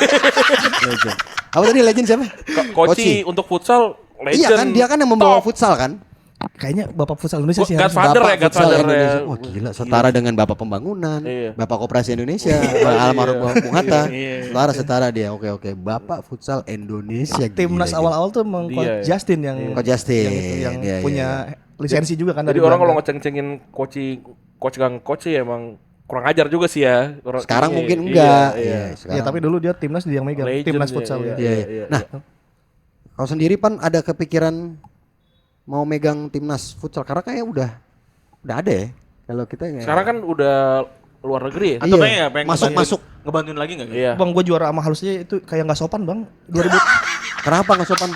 Legend. Apa tadi legend siapa? Koci untuk futsal legend. Iya kan dia kan yang membawa Top. futsal kan? Kayaknya Bapak Futsal Indonesia sih. Godfather Bapak ya, futsal Godfather ya. Indonesia. Wah gila, setara dengan Bapak Pembangunan, Iya. Bapak Koperasi Indonesia, almarhum Bung Hatta. Setara dia. Oke. Bapak futsal Indonesia. Timnas Gila, awal-awal tuh emang Dia, coach ya. Justin yang Coach Justin. yang Iya, punya lisensi juga kan Jadi dari orang kalau Belanda. ngeceng-cengin coach gak nge-coach ya emang kurang ajar juga sih ya. Sekarang Iya, mungkin iya, enggak. iya. Iya, Ya sekarang. tapi dulu dia timnas dia yang megang, Legend timnas ya, futsal iya, ya. Iya, iya, iya. Nah, kau sendiri Pan ada kepikiran mau megang timnas futsal karena kayak udah ada ya. Kalau kita kayak Sekarang kan udah luar negeri ya. Atau Iya. pengen pengen Masuk, ngebantuin- masuk. ngebantuin lagi enggak? Iya. Bang, gue juara sama halusnya itu kayak nggak sopan bang. 2000 Kenapa nggak sopan?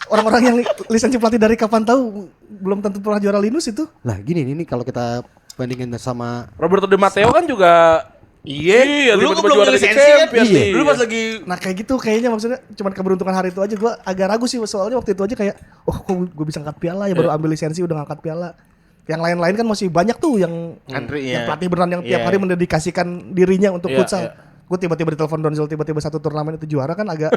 orang-orang yang lisensi pelatih dari kapan tahu belum tentu pernah juara Linus itu. Lah gini ini kalau kita bandingin sama Roberto Di Matteo kan juga iya, Dulu tiba-tiba belum juara Liga lisensi kan? Champions Iya. nih. Dulu pas lagi Nah kayak gitu kayaknya maksudnya cuman keberuntungan hari itu aja gue agak ragu sih soalnya waktu itu aja kayak kok gue bisa angkat piala ya baru ambil lisensi udah ngangkat piala. Yang lain-lain kan masih banyak tuh yang Antri, yang iya. pelatih beneran yang tiap Iya. hari mendedikasikan dirinya untuk Iya, futsal. iya. Gue tiba-tiba ditelepon Donzel tiba-tiba satu turnamen itu juara kan agak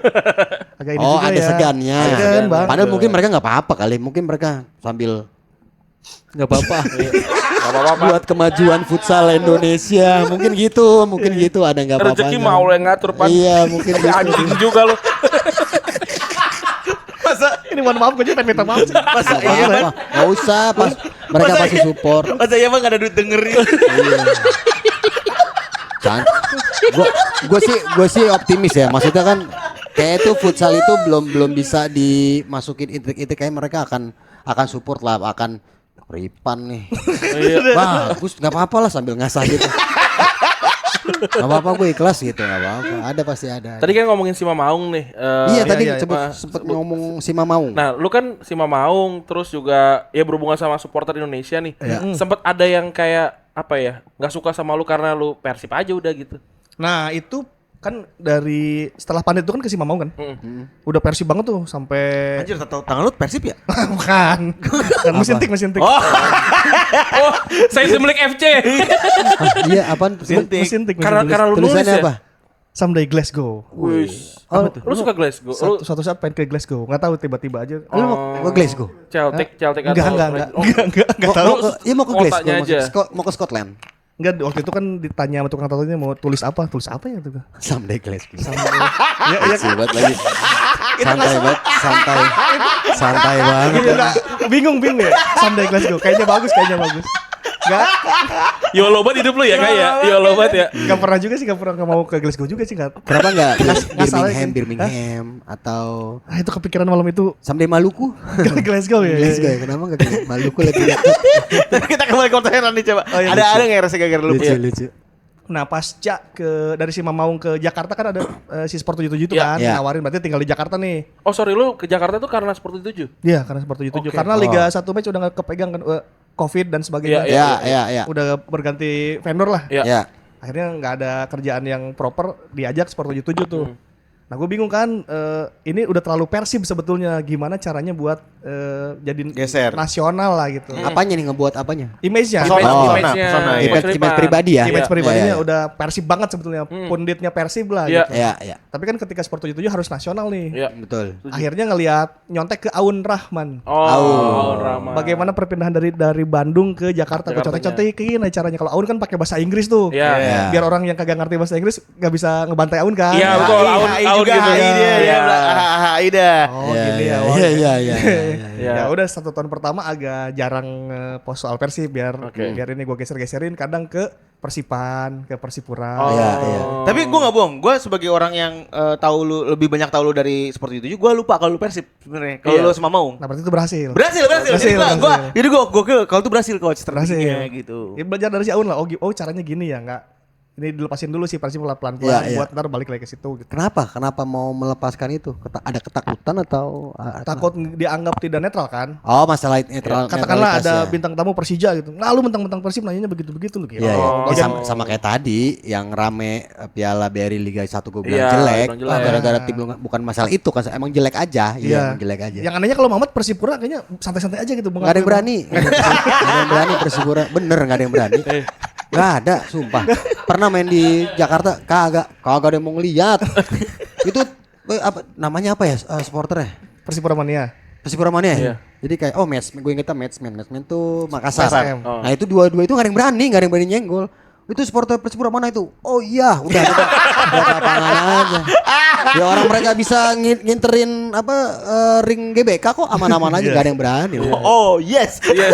agak ini oh juga ada ya. segannya. Ada segan, Bang. Padahal mungkin mereka nggak apa-apa kali. Mungkin mereka sambil nggak apa-apa. Gak apa-apa. Buat kemajuan futsal Indonesia. Mungkin gitu ada nggak apa-apa. Rezeki mau lo yang ngatur Pan. Iya mungkin Tapi gitu. anjing juga lo. masa Ini mohon maaf gue juga minta maaf sih. masa iya Pan? Nggak usah pas mereka Masa pasti iya? support. Masa iya Bang enggak ada duit dengerin. Gue sih optimis ya. Maksudnya kan kayak itu futsal itu belum bisa dimasukin intrik-intrik kayak mereka akan support lah, akan Ripan nih. Bagus, nggak apa-apa lah sambil ngasah gitu. Nggak apa-apa gue ikhlas gitu, nggak apa-apa. Ada pasti ada. Tadi kan ngomongin si Mamaung nih. Iya tadi iya, sempet ngomong si Mamaung. Nah, lu kan si Mamaung terus juga ya berhubungan sama supporter Indonesia nih. Sempet ada yang kayak apa ya? Nggak suka sama lu karena lu Persib aja udah gitu. Nah itu kan dari setelah Pandit itu kan ke si Mamau kan. Udah Persib banget tuh sampai Anjir, tahu tangan lu Persib ya? bukan. Kan mesin tik. Oh, saya Simlik FC. Iya apaan? Mesin tik. Karena lu nulis Tulisannya ya. apa? Someday Glasgow. Wih. Oh, Lu suka Glasgow? Lu Suatu saat pengen ke Glasgow. Nggak tahu tiba-tiba aja. lu mau ke Glasgow? Celtic Enggak atau Enggak tahu. Mau ke Glasgow? kotanya aja. Mau ke Scotland? Enggak, waktu itu kan ditanya sama tukang tatonya mau tulis apa ya itu. Someday Glasgow. Ya, ya, Sibat lagi. Santai banget. bingung ya. Someday Glasgow. Kayaknya bagus. Enggak Yolobat hidup lu ya kayak Yolobat ya. enggak pernah juga sih, enggak pernah nggak mau ke Glasgow juga sih enggak. Kenapa enggak Ngasal aja. Birmingham atau Ah, itu kepikiran malam itu someday Maluku? Glasgow ya. Glasgow ya, kenapa enggak ke Maluku lebih dekat? Kita kembali ke pertanyaan nih coba. Oh, iya, Ada lucu. nggak rasa gara-gara lu? Lucu. Nah pasca dari si Mamaung ke Jakarta kan ada si Sport 77 itu Iya. kan Iya. nawarin berarti tinggal di Jakarta nih. Oh sorry lu ke Jakarta tuh karena Sport 7. Iya karena Sport 77 Oke. karena Liga 1 match udah nggak kepegang kan Covid dan sebagainya. Iya, Ya. Udah berganti vendor lah. Iya. Ya. Akhirnya nggak ada kerjaan yang proper diajak Sport 77 tuh. Nah gue bingung kan ini udah terlalu Persib sebetulnya gimana caranya buat jadi Geser. nasional lah gitu. Apanya nih ngebuat apanya? Image-nya. Image- Oh. image-nya. Pesona, ya. Image pribadi ya. Image Iya, pribadinya iya, iya. udah Persib banget sebetulnya. Punditnya Persib lah Iya. gitu. Ya. Tapi kan ketika Sport 77 harus nasional nih. Iya. Betul. Akhirnya ngelihat nyontek ke Aun Rahman. Oh, Rama. Bagaimana perpindahan dari Bandung ke Jakarta? Gue Jakartanya. contek-contekin aja caranya. Kalau Aun kan pakai bahasa Inggris tuh. Iya. Iya. Biar orang yang kagak ngerti bahasa Inggris nggak bisa ngebantai Aun kan. Iya, betul. Aun juga gitu. HI dia, Iya. HI dah. Oh gini ya. oh. Iya. Iya. Ya udah 1 tahun pertama agak jarang post soal Persib biar Oke. biar ini gue geser-geserin kadang ke Persipan, ke Persipura. Oh. Iya, iya. Tapi gue nggak bohong, gue sebagai orang yang tahu lu lebih banyak tahu lu dari seperti itu, gue lupa kalau lu Persib sebenarnya. Kalau Iya. lu sama Maung. Nah berarti itu berhasil. Berhasil. Jadi gue kalau tuh berhasil coach strateginya gitu. Ya, belajar dari si Aun lah. Oh caranya gini ya, nggak ini dilepasin dulu sih Persib pelan-pelan Iya, iya. buat ntar balik lagi ke situ gitu. Kenapa mau melepaskan itu? Ada ketakutan atau Takut dianggap tidak netral kan? Oh, masalah netral. Katakanlah netralitas ada ya. bintang tamu Persija gitu. Nah lu mentang-mentang Persib nanyanya begitu-begitu lu gitu. Iya, iya. Oh. Ya, sama kayak tadi yang rame Piala BRI Liga 1 gue bilang Iya, jelek. bilang jelek. Gara-gara tim lu bukan masalah itu kan emang jelek aja. Iya, emang jelek aja. Yang anehnya kalau Muhammad Persipura kayaknya santai-santai aja gitu. Gak ada yang berani. Gak ada yang berani Persipura. Bener gak ada yang berani. Gak ada, sumpah. Pernah main di Jakarta kagak ada yang mau ngeliat. Itu apa namanya apa ya supporter ya? Persipura mania. Persipura Mania ya? Iya. Jadi kayak gue ingetnya matchman tuh Makassar. PSM. Oh. Nah itu dua-dua itu gak ada yang berani nyenggol. Itu supporter Persipura mana itu? Oh iya, udah lapangan aja. Ya orang mereka bisa nginterin ring GBK kok aman-aman aja, gak ada yang berani. Oh, yes. Iya.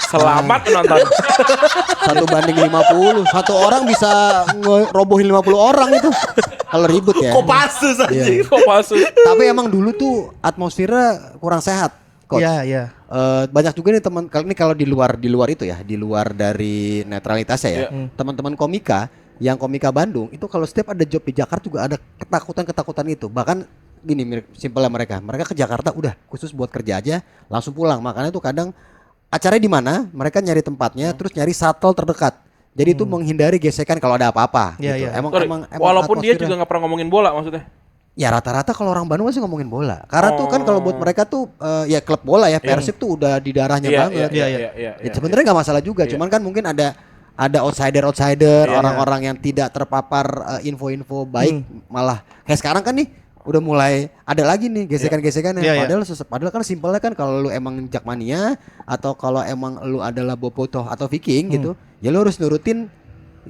Selamat nonton. 1:50. Satu orang bisa ngerobohin 50 orang itu. Kalau ribut ya. Kopassus anjing. Kok masuk? Tapi emang dulu tuh atmosfernya kurang sehat, Coach. Iya, iya. Banyak juga nih teman kalau di luar itu ya, di luar dari netralitasnya ya. Teman-teman komika yang komika Bandung itu kalau setiap ada job di Jakarta juga ada ketakutan itu. Bahkan gini simpelnya mereka ke Jakarta udah khusus buat kerja aja langsung pulang. Makanya tuh kadang acaranya di mana mereka nyari tempatnya terus nyari shuttle terdekat. Jadi itu menghindari gesekan kalau ada apa-apa. Iya, gitu. iya. Emang Walaupun dia atmosfernya- juga nggak pernah ngomongin bola maksudnya. Ya rata-rata kalau orang Bandung masih ngomongin bola. Karena tuh kan kalau buat mereka tuh ya klub bola ya Persib tuh udah di darahnya banget. Iya. Ya, sebenarnya nggak masalah juga, cuman kan mungkin ada outsider orang-orang yang tidak terpapar info-info baik malah kayak sekarang kan nih udah mulai ada lagi nih gesekan-gesekan Iya, iya. padahal kan simpelnya kan kalau lu emang Jakmania atau kalau emang lu adalah Bobotoh atau Viking gitu ya lu harus nurutin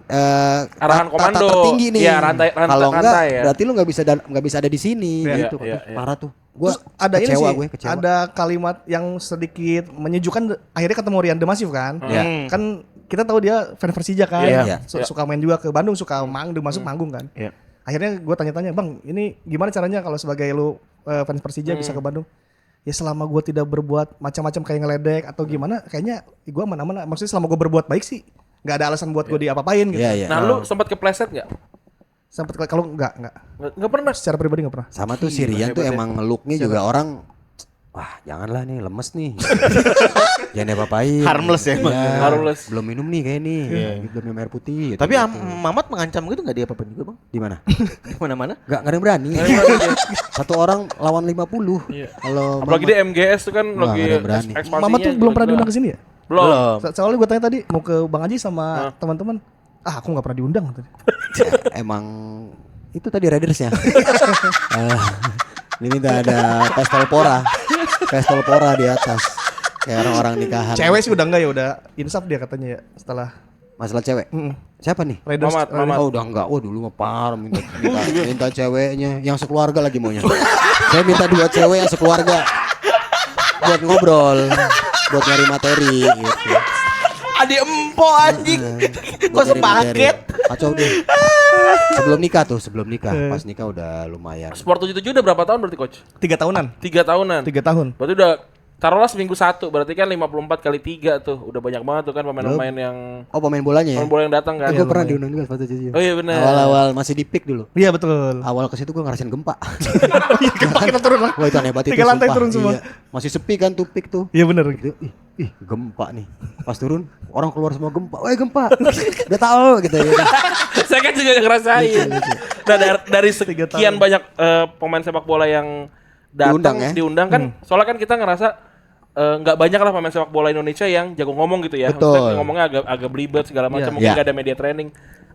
Arahan tata komando. tertinggi nih. Iya, Kalau enggak rantai ya. berarti lu nggak bisa ada di sini Iya, gitu. iya, Aduh, iya. parah tuh. Gua Terus ada ini kecewa sih, kecewa. ada kalimat yang sedikit menyejukkan. Akhirnya ketemu Rian Demasif kan. Iya. Kan kita tahu dia fan Persija kan. Iya. Suka main juga ke Bandung, suka masuk manggung kan. Iya. Akhirnya gue tanya-tanya, "Bang, ini gimana caranya kalau sebagai lu fans Persija bisa ke Bandung?" Ya selama gue tidak berbuat macam-macam kayak ngeledek atau gimana, kayaknya gue mana-mana. Maksudnya selama gue berbuat baik sih, nggak ada alasan buat gue diapa-apain gitu. Iya, iya. Nah, lu sempat kepleset nggak? Sampai kalau nggak, Nggak pernah. secara pribadi nggak pernah. Sama tuh si Rian tuh hebat ya. emang looknya juga orang wah janganlah nih lemes nih. Jangan diapa-apain. Harmless ya emang. Iya, Harmless. Belum minum nih kayak nih. Belum minum air putih. Gitu, Tapi gitu. Mamat mengancam gitu enggak dia apa-apa juga, Bang? Di mana? Di mana-mana? Nggak ada yang berani. Satu orang lawan 50. Kalau Apalagi di MGS tuh kan Wah, lagi nggak ada yang berani. ekspansinya. Mama tuh belum pernah gila-gila. diundang ke sini ya? Belum. Soalnya gue tanya tadi mau ke Bang Aji sama teman-teman. Ah, aku nggak pernah diundang tadi. emang itu tadi Raidersnya. Ini minta ada pistol pora di atas kayak orang-orang nikahan. Cewek sih udah enggak ya, udah insaf dia katanya ya setelah Masalah cewek. Siapa nih? Raiders. Mamat. Oh udah enggak. Oh dulu mah parah minta ceweknya yang sekeluarga lagi maunya. Saya minta 2 cewek yang sekeluarga buat ngobrol, buat nyari materi gitu. Adik empo anjing. Kok Buat nyari sepaket? materi. Kacau deh. Sebelum nikah, pas nikah udah lumayan. Sport 77 udah berapa tahun berarti coach? 3 tahunan. 3 tahunan. 3 tahun. Berarti udah taruhlah seminggu 1, berarti kan 54 kali 3 tuh. Udah banyak banget tuh kan pemain-pemain yang Oh pemain bolanya ya? pemain bola yang datang kan. Gue pernah diundang juga sepatu cuci. Oh iya benar. Awal-awal masih di pick dulu. Iya betul. Awal ke situ gue ngerasain gempa. Gempa kita turun lah. Wah itu aneh banget 3 itu. lantai sumpah. turun semua. Iya. Masih sepi kan tuh pick tuh. Iya benar. Gitu, ih gempa nih. Pas turun orang keluar semua gempa. Wah gempa. Udah tahu gitu ya. Saya kan juga ngerasain. Nah dari sekian tahun. banyak pemain sepak bola yang datang diundang kan, soalnya kan kita ngerasa nggak banyak lah pemain sepak bola Indonesia yang jago ngomong gitu ya. Betul. Maksudnya ngomongnya agak belibet segala macam, mungkin Iya. nggak ada media training.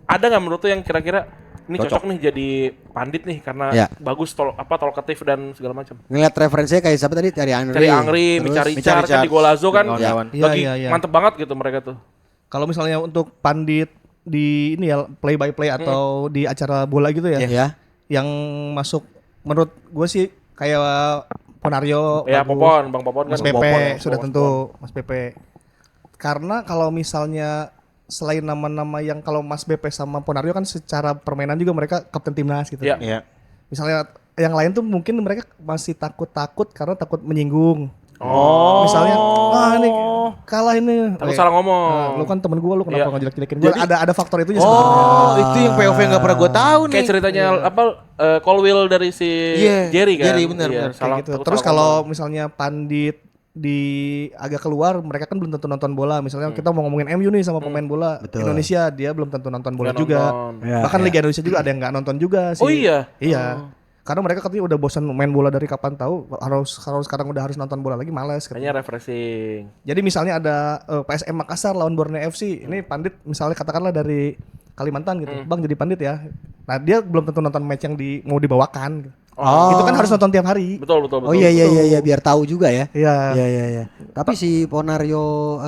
Ada nggak menurut tuh yang kira-kira ini cocok nih jadi pandit nih karena Iya. bagus talkative dan segala macam. Ngeliat referensinya kayak siapa tadi? Thierry Henry. Cari Angri, Terus Mica Mica Richard kan di Golazo kan kawan-kawan. lagi Iya. mantep banget gitu mereka tuh. Kalau misalnya untuk pandit di ini ya play by play atau di acara bola gitu ya, Ya. yang masuk menurut gue sih kayak Ponario, Ya bagus. Popon, Bang Popon kan. Mas Pepe Popon, sudah Popon. tentu Mas Pepe. Karena kalau misalnya selain nama-nama yang kalau Mas Pepe sama Ponario kan secara permainan juga mereka kapten timnas gitu. Iya. Iya. Misalnya yang lain tuh mungkin mereka masih takut-takut karena takut menyinggung. Oh. Misalnya, wah ini kalah ini. Takut salah ngomong. Nah, lu kan temen gue, lu Iya. kenapa ngejelek-jelekin gue? Ada faktor itunya Oh, itu yang POV nggak pernah gue tahu nih. Kayak ceritanya apa Colwill dari si Iya, Jerry kan. Jerry, benar, benar. Kayak Salah, gitu. takut Terus salah kalau ngomong. misalnya pandit di agak keluar, mereka kan belum tentu nonton bola. Misalnya kita mau ngomongin MU nih sama pemain bola Indonesia, dia belum tentu nonton bola Nggak juga. nonton. Bahkan Liga Indonesia juga ada yang nggak nonton juga sih. Oh iya. Iya. Karena mereka katanya udah bosan main bola dari kapan tahu, harus sekarang udah harus nonton bola lagi, males. Katanya. Kayaknya refreshing. Jadi misalnya ada PSM Makassar lawan Borneo FC, ini pandit misalnya katakanlah dari Kalimantan gitu, Bang jadi pandit ya. Nah dia belum tentu nonton match yang mau dibawakan. Oh. Itu kan harus nonton tiap hari. Betul. Oh iya biar tahu juga ya. Iya. Iya. Tapi si Ponario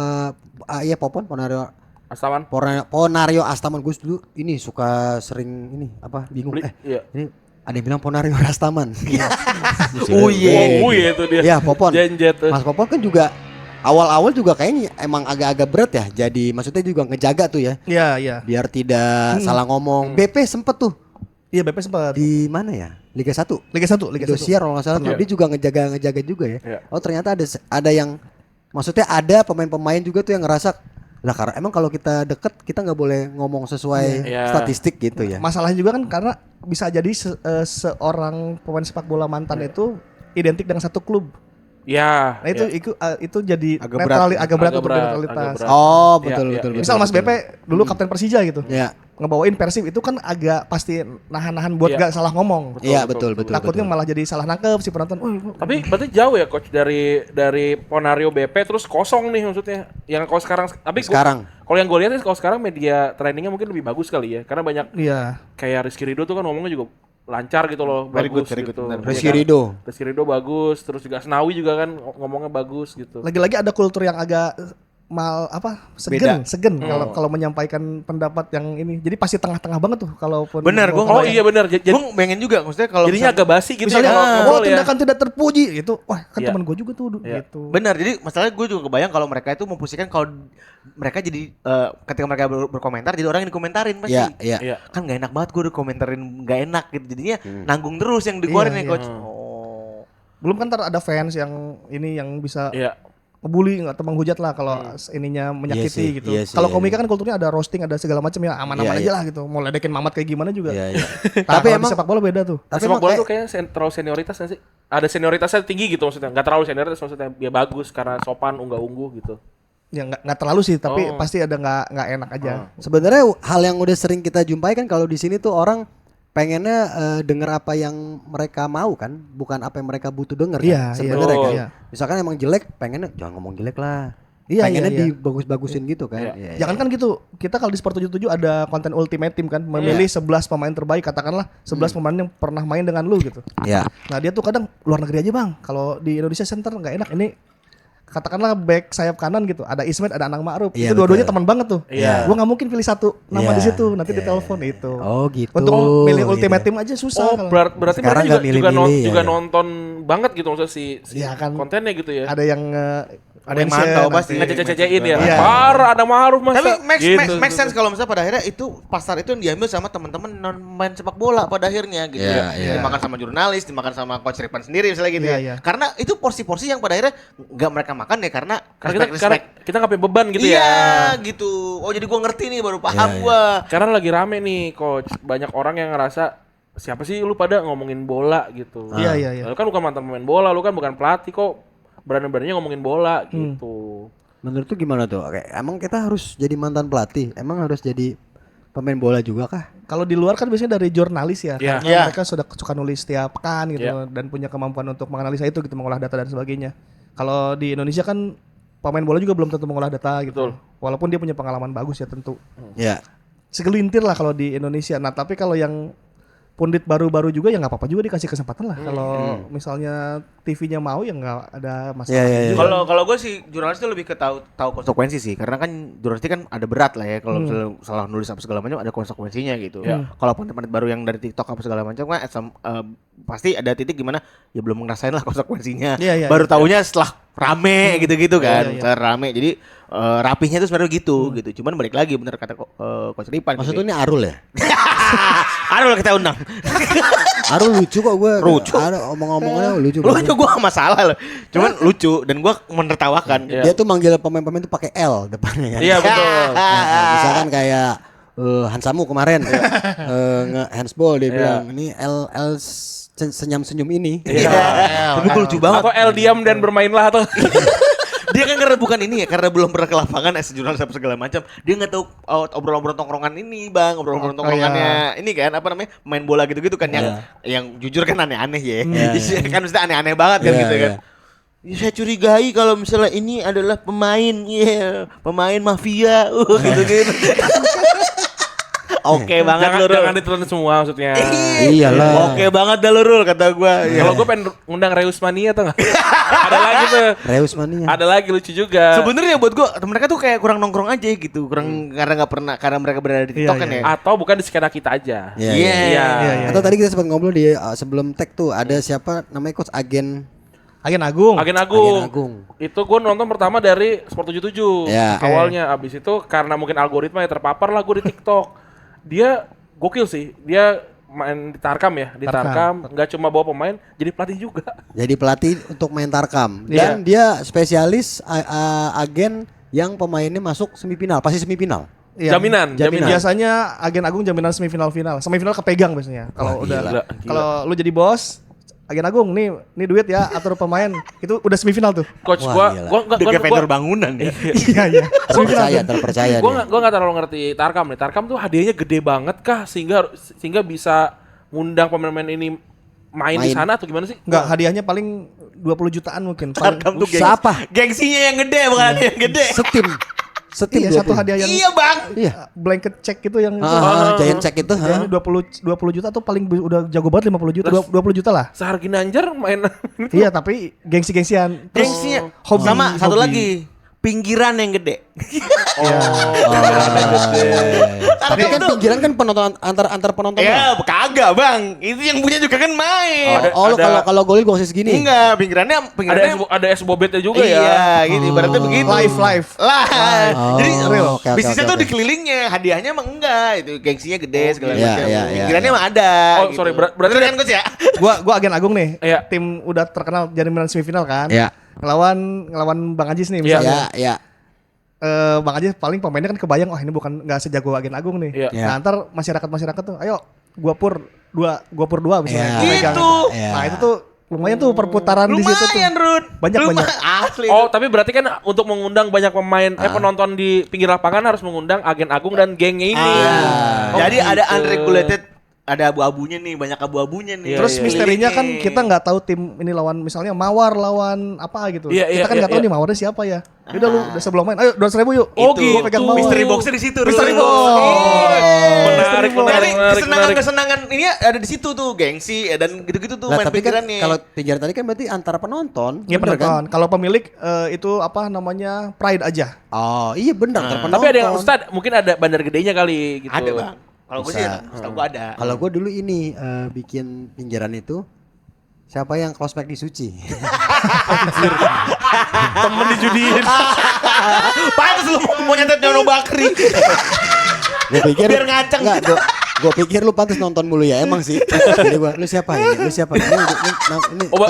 iya Popon Ponario Astaman. Ponario Astaman gue dulu ini suka sering ini apa bingung Iya. ini Ada yang bilang Ponario Rastaman. Oh iya. Oh iya itu dia. Ya Popon. Jenjet. Mas Popon kan juga awal-awal juga kayaknya emang agak-agak berat ya. Jadi maksudnya juga ngejaga tuh ya. Iya. Biar tidak salah ngomong. BP sempet tuh Iya, BP sempat di mana ya? Liga 1. Liga 1. Indosiar kalau nggak salah tuh. Iya. Dia juga ngejaga juga ya. Iya. Oh ternyata ada yang maksudnya ada pemain-pemain juga tuh yang ngerasa lah karena emang kalau kita deket kita nggak boleh ngomong sesuai Iya. statistik gitu ya. Masalahnya juga kan karena bisa jadi seorang pemain sepak bola mantan itu identik dengan satu klub. Ya. Nah itu jadi Agak agak berat untuk berat, netralitas. agak berat. Oh Iya, betul iya, betul. iya. betul, Misal Mas betul. BP dulu kapten Persija gitu. Ya. Ngebawain Persib itu kan agak pasti nahan-nahan buat Iya. gak salah ngomong. Iya betul betul. Takutnya betul. malah jadi salah nangkep si penonton. Tapi berarti jauh ya coach dari Ponario BP terus kosong nih maksudnya. Yang kalau sekarang kalau yang gue lihat sih kalau sekarang media trainingnya mungkin lebih bagus kali ya. Karena banyak Iya. kayak Rizky Ridho tuh kan ngomongnya juga lancar gitu loh, Very good, bagus very good, gitu. benar. Rizky Ridho. Rizky Ridho bagus, terus juga Asnawi juga kan ngomongnya bagus gitu. Lagi-lagi ada kultur yang agak Beda. segen kalau menyampaikan pendapat yang ini. Jadi pasti tengah-tengah banget tuh kalaupun Bener, mau Oh kayak- iya benar. Jadi Gue pengen juga maksudnya kalau jadinya agak basi gitu misalnya ya. kalau ngobrol ya. tindakan tidak terpuji gitu. Wah, kan Iya. teman gue juga tuh Iya. gitu. benar. Jadi masalahnya gue juga kebayang kalau mereka itu memposisikan kalau mereka jadi ketika mereka berkomentar jadi orang yang dikomentarin pasti. Iya iya. Iya. Kan gak enak banget gue dikomentarin gak enak gitu. Jadinya nanggung terus yang dikeluarin Iya, ya coach. iya. Oh. Belum kan ntar ada fans yang ini yang bisa Iya. ngebully atau menghujat lah kalau ininya menyakiti Iya sih, gitu. iya sih, Kalau iya, komika kan kulturnya ada roasting, ada segala macam ya aman-aman Iya, aja iya. lah gitu. Mau ledekin Mamat kayak gimana juga. Iya iya. Tapi emang sepak bola beda tuh. Tapi Sepak emang bola kayak- tuh kayaknya terlalu senioritas nggak sih? Ada senioritasnya tinggi gitu maksudnya. Nggak terlalu senioritas maksudnya. Ya bagus karena sopan, unggah-ungguh gitu. Ya nggak terlalu sih, tapi Oh. pasti ada nggak enak aja. Sebenarnya hal yang udah sering kita jumpai kan kalau di sini tuh orang pengennya denger apa yang mereka mau kan, bukan apa yang mereka butuh denger Iya, kan. Sebenarnya iya. kan. Iya. Misalkan emang jelek, pengennya jangan ngomong jelek lah. Iya, Pengennya iya, iya. dibagus-bagusin gitu kan. Iya. Iya, iya. Jangan kan gitu. Kita kalau di Sport 77 ada konten Ultimate Team kan, memilih 11 pemain terbaik, katakanlah 11 pemain yang pernah main dengan lu gitu. Iya. Nah, dia tuh kadang luar negeri aja, Bang. Kalau di Indonesia Center nggak enak. Ini katakanlah back sayap kanan gitu. Ada Ismet, ada Anang Ma'ruf. Iya, Itu dua-duanya betul. teman banget tuh. Iya. Gua nggak mungkin pilih satu nama Iya, di situ, nanti iya. ditelepon itu. Oh gitu. Untuk milih gitu. Ultimate Team aja susah. Oh, kalau- berarti Sekarang mereka nggak milih-milih, juga ya. nonton banget gitu maksudnya si Iya kan. kontennya gitu ya. Ada yang Ada yang mantau pasti. Ngececein ya. Iya. Parah ada Ma'ruf Mas. Tapi Gitu. make sense kalau misalnya pada akhirnya itu pasar itu yang diambil sama teman-teman non main sepak bola pada akhirnya gitu. Iya, iya. Dimakan sama jurnalis, dimakan sama coach Ripan sendiri misalnya gitu Iya, ya. iya. Karena itu porsi-porsi yang pada akhirnya nggak mereka makan ya karena Karena kita nggak punya beban gitu iya, ya. gitu. Oh jadi gua ngerti nih baru paham gua. Karena lagi rame nih coach. Banyak orang yang ngerasa siapa sih lu pada ngomongin bola gitu. Iya, iya, iya. Lu kan bukan mantan pemain bola, lu kan bukan pelatih kok. Berani-beraninya ngomongin bola gitu. Menurut tuh gimana tuh? Kayak, emang kita harus jadi mantan pelatih? Emang harus jadi pemain bola juga kah? Kalau di luar kan biasanya dari jurnalis ya, Iya. karena Iya. mereka suka nulis setiap pekan gitu Iya. dan punya kemampuan untuk menganalisa itu gitu, mengolah data dan sebagainya. Kalau di Indonesia kan pemain bola juga belum tentu mengolah data gitu. Betul. Walaupun dia punya pengalaman bagus ya tentu. Ya. Segelintir lah kalau di Indonesia. Nah, tapi kalau yang pundit baru-baru juga ya nggak apa-apa juga dikasih kesempatan lah. Kalau misalnya TV-nya mau ya nggak ada masalah. Iya, iya, iya. juga. Kalau gue sih jurnalis itu lebih ke tahu konsekuensi sih, karena kan jurnalis kan ada berat lah ya kalau misalnya salah nulis apa segala macam ada konsekuensinya gitu. Kalau pundit baru yang dari TikTok apa segala macam kan pasti ada titik gimana ya belum ngerasain lah konsekuensinya. Iya, iya, baru taunya setelah rame gitu-gitu kan, Iya, iya. setelah rame. Jadi rapihnya itu sebenarnya gitu. Cuman balik lagi bener kata Coach Ripan. Maksud gitu. lu ini Arul ya? Arul kita undang. Arul lucu kok gue. Lucu. Ada omong-omongnya lucu. Lu aja gue masalah loh. Cuman lucu dan gue menertawakan. Iya. Dia tuh manggil pemain-pemain tuh pakai L depannya kan. Iya betul. Nah, misalkan kayak Hansamu kemarin handsball dia bilang ini L senyum-senyum ini. Tapi gue lucu banget. Atau L diam dan bermainlah atau Dia kan karena bukan ini ya, karena belum pernah ke lapangan jurnalis apa segala macam. Dia nggak tahu obrolan-obrolan tongkrongan ini, Bang. Obrolan-obrolan tongkrongannya ini kan apa namanya? Main bola gitu-gitu kan yang jujur kan aneh-aneh ya. Kan mesti aneh-aneh banget kan Iya, gitu kan. iya. Ya, saya curigai kalau misalnya ini adalah pemain, pemain mafia, gitu-gitu. Oke banget lu, Rul. Jangan ditelan semua maksudnya. Iyalah. Oke banget dah lu, Rul, kata gua. Kalau gue pengen ngundang Reus Mania atau enggak? Ada lagi tuh. Reus Mania. Ada lagi lucu juga. Sebenarnya buat gua mereka tuh kayak kurang nongkrong aja gitu, kurang karena mereka berada di TikTok kan ya. Atau bukan di skena kita aja. Iya. Iya. Atau tadi kita sempat ngobrol di sebelum tag tuh ada siapa namanya coach Agen Agen Agung. Agen Agung. Agen Agung. Itu gue nonton pertama dari Sport 77 Ya. awalnya. Abis itu karena mungkin algoritma ya terpapar lah gue di TikTok. Dia gokil sih. Dia main di Tarkam ya. Di Tarkam. Nggak cuma bawa pemain, jadi pelatih juga. Jadi pelatih untuk main Tarkam Iya. dan dia spesialis agen yang pemainnya masuk semifinal, pasti semifinal. Iya. Jaminan. Biasanya Agen Agung jaminan semifinal final. Semifinal kepegang biasanya. Kalau udah gila. kalau lu jadi bos, Agen Agung nih duit ya atur pemain. Itu udah semifinal tuh. Coach Wah, gue gila. Udah kayak vendor bangunan ya. Iya. Terpercaya, terpercaya gue dia. nggak terlalu ngerti Tarkam nih. Tarkam tuh hadiahnya gede banget kah sehingga bisa ngundang pemain-pemain ini main di Main. sana atau gimana sih? Enggak, hadiahnya paling 20 jutaan mungkin. Paling Tarkam tuh Siapa? Gengsinya yang gede bukan ada yang gede. Setim iya, satu 20. hadiah yang Iya, Bang. Iya. blanket check itu yang Giant check itu, yang 20 juta tuh paling udah jago banget 50 juta, 20 juta lah. Sehar Ginanjar main Iya, tapi gengsi-gengsian. Terus Gengsinya. hobi, Sama satu hobi. lagi. Pinggiran yang gede. Tapi kan pinggiran kan penonton antar penonton. Ya, kagak, Bang. Itu yang punya juga kan main. Oh, lu kalau golin gol segini. Enggak, pinggirannya ada es bobetnya juga ya. iya, gitu. Ibaratnya begitu. Live. Lah. Jadi real. Oke, bisnisnya oke, tuh oke. di kelilingnya, hadiahnya emang enggak. Itu gengsinya gede segala iya, macam. iya, iya, Pinggirannya iya. emang ada. Oh, sorry, berarti Bener kan, Coach ya? Gua Agen Agung nih. Iya. Tim udah terkenal jaminan semifinal kan. Iya. Ngelawan Bang Ajis nih Iya. misalnya. Ya. Bang Ajis paling pemainnya kan kebayang, wah ini bukan nggak sejago Agen Agung nih. Iya. Nah, ntar masyarakat tuh, ayo gua pur dua misalnya. Iya. Gua pegang. Gitu. Iya. Nah, itu tuh lumayan tuh perputaran di situ tuh. Lumayan, Run. Banyak. Asli. Oh, tapi berarti kan untuk mengundang banyak pemain penonton di pinggir lapangan harus mengundang Agen Agung dan gengnya ini. Oh, Jadi ada gitu. unregulated, ada abu-abunya nih, banyak abu-abunya nih. Iya, Terus iya. misterinya kan kita nggak tahu tim ini lawan misalnya Mawar lawan apa gitu. Iya, iya, kita kan nggak iya, tahu iya. nih Mawarnya siapa ya. Udah lu udah sebelum main, ayo 200.000 yuk. Oh, Gua gitu. pegang Mawar. Mystery boxnya di situ. Mystery Run. box. Menarik, Jadi menarik. kesenangan ini ada di situ tuh, gengsi dan gitu-gitu tuh Lah, main tapi kan pinggirannya. kalau pinggiran tadi kan berarti antara penonton. Iya bener penonton. Kalau pemilik itu apa namanya pride aja. Oh, iya benar antara penonton. Tapi ada yang Ustad, mungkin ada bandar gedenya kali gitu. ada, Bang. Kalau gue sih Bisa. setahu gue ada. Kalau gue dulu ini bikin pinggiran itu siapa yang close-pack di Suci? Temen dijudiin. Pantes lu mau nyantet Nyono Bakri. Gue pikir Biar ngaceng. Enggak, gue pikir lu pantas nonton mulu ya emang sih. Jadi gua, lu siapa ini? Lu siapa? Ini Oh,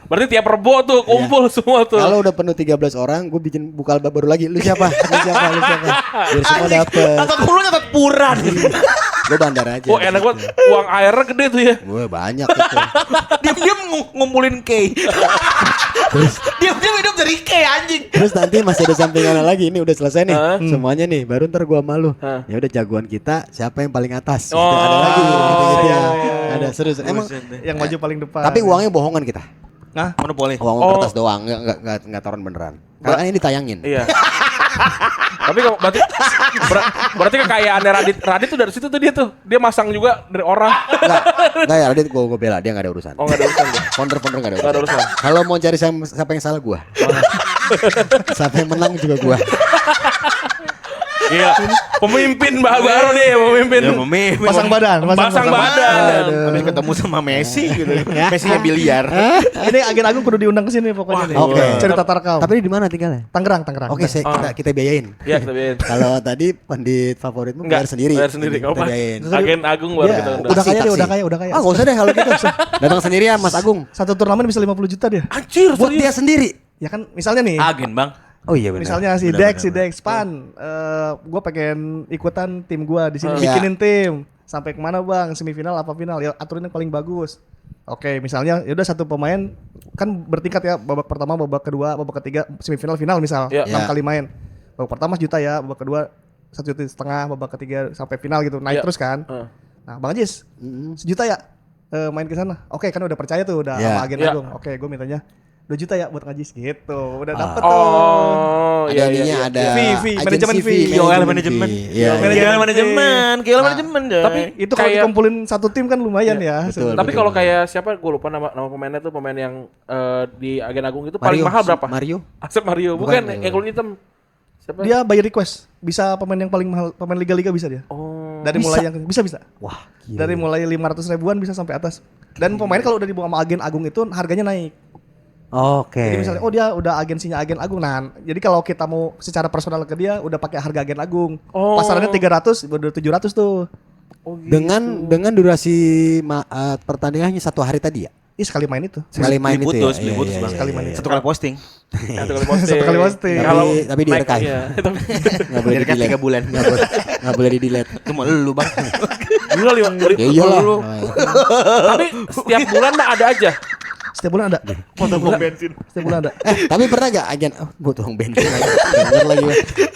berarti tiap rebo tuh kumpul semua tuh. kalau udah penuh 13 orang, gue bikin buka album baru lagi. Lu siapa? Lu siapa? Lu siapa? Biar semua dapet. Nonton mulu nonton puran. Gue bandar aja. Oh, enak banget. Uang airnya gede tuh ya. Gue banyak itu. Diam-diam ngumpulin K. Diam-diam hidup dari K anjing. Terus nanti masih ada sampingannya lagi. Ini udah selesai nih. Semuanya nih. Baru ntar gua malu. Hah. Ya udah jagoan kita siapa yang paling atas. Oh, Gitu. Ada lagi. Gitu-gitu ya. iya. Ada serius. Emang Yang maju paling depan. tapi uangnya bohongan kita. Nah, Monopoli. Uang Oh. kertas doang, enggak taruhan beneran. Karena ini ditayangin. Iya. Tapi kalau berarti kekayaannya Radit tuh dari situ tuh dia masang juga dari orang. Enggak ya, Radit gua bela, dia enggak ada urusan. Oh, enggak ada urusan deh. Founder enggak ada Nggak ada urusan. urusan. Kalau mau cari siapa yang salah gua. Siapa yang menang juga gua. Iya. Pemimpin baru nih, pemimpin. Ya, memimpin. pasang badan, Pasang badan. Habis ketemu sama Messi gitu. Messi yang biliar. ini Agen Agung kudu diundang ke sini pokoknya nih. Oke. Cerita Tarkam. Tapi di mana tinggalnya? Tangerang. Oke, kita biayain. Iya, kita biayain. Kalau tadi pandit favoritmu Enggak, bayar sendiri. bayar sendiri. Kamu Kita biayain. Agen Agung baru Dia kita undang. udah kaya Taksi. deh, udah kaya. Ah, enggak usah deh kalau gitu. Datang sendiri ya Mas Agung. Satu turnamen bisa 50 juta dia. Anjir, Buat dia serius. sendiri. Ya kan misalnya nih. Agen, Bang. Oh iya benar. Misalnya si Benar, Dex, benar, Pan, gue pengen ikutan tim gue di sini, Iya. bikinin tim. Sampai kemana bang? Semifinal apa final? Ya aturin yang paling bagus. Oke, misalnya ya udah satu pemain kan bertingkat ya, babak pertama, babak kedua, babak ketiga, semifinal, final misal, Iya. 6 Iya. kali main. Babak pertama sejuta ya, babak kedua 1,5 juta, babak ketiga sampai final gitu, naik Iya. terus kan. Nah, Bang Ajis, Mm-mm. sejuta ya main ke sana. Oke, kan udah percaya tuh, udah Iya. sama Agen Iya. Agung. Oke, gue mintanya 2 juta ya buat ngajis gitu. Udah dapet tuh. Oh, Ada iya ininya, iya. ada Fee, manajemen agensi fee. KOL manajemen. Iya. KOL manajemen. Tapi Itu kalau kayak- dikumpulin satu tim kan lumayan ya. betul. Tapi kalau kayak siapa gue lupa nama pemainnya tuh pemain yang di Agen Agung itu paling mahal berapa? Mario. Asep Mario, Bukan, bukan yang kulit hitam. Siapa? Dia by request. Bisa pemain yang paling mahal, pemain liga-liga bisa dia. Oh. Dari mulai yang bisa. Wah, gila. Dari mulai 500 ribuan bisa sampai atas. Dan pemain kalau udah dibawa sama agen Agung itu harganya naik. Oke. Jadi misalnya dia udah agensinya agen Agung. Nah, jadi kalau kita mau secara personal ke dia udah pakai harga agen Agung. Oh. Pasarannya 300, udah 700 tuh. Oh, gitu. Dengan durasi pertandingannya 1 hari tadi ya? Ih, sekali main itu. Sekali main itu ya. Beli putus, Iya, Bang. Sekali main. Satu kali posting. Satu kali posting. Satu kali posting. Tapi direkam. Iya. Enggak boleh Direkam di-delete. 3 bulan. Enggak boleh di-delete. Cuma lu Bang. Gila Ya iyalah. Tapi setiap bulan mah ada aja. Setiap bulan ada. Potong bensin. Setiap bulan ada. Tapi pernah gak agen butuh bensin lagi. Bener lagi.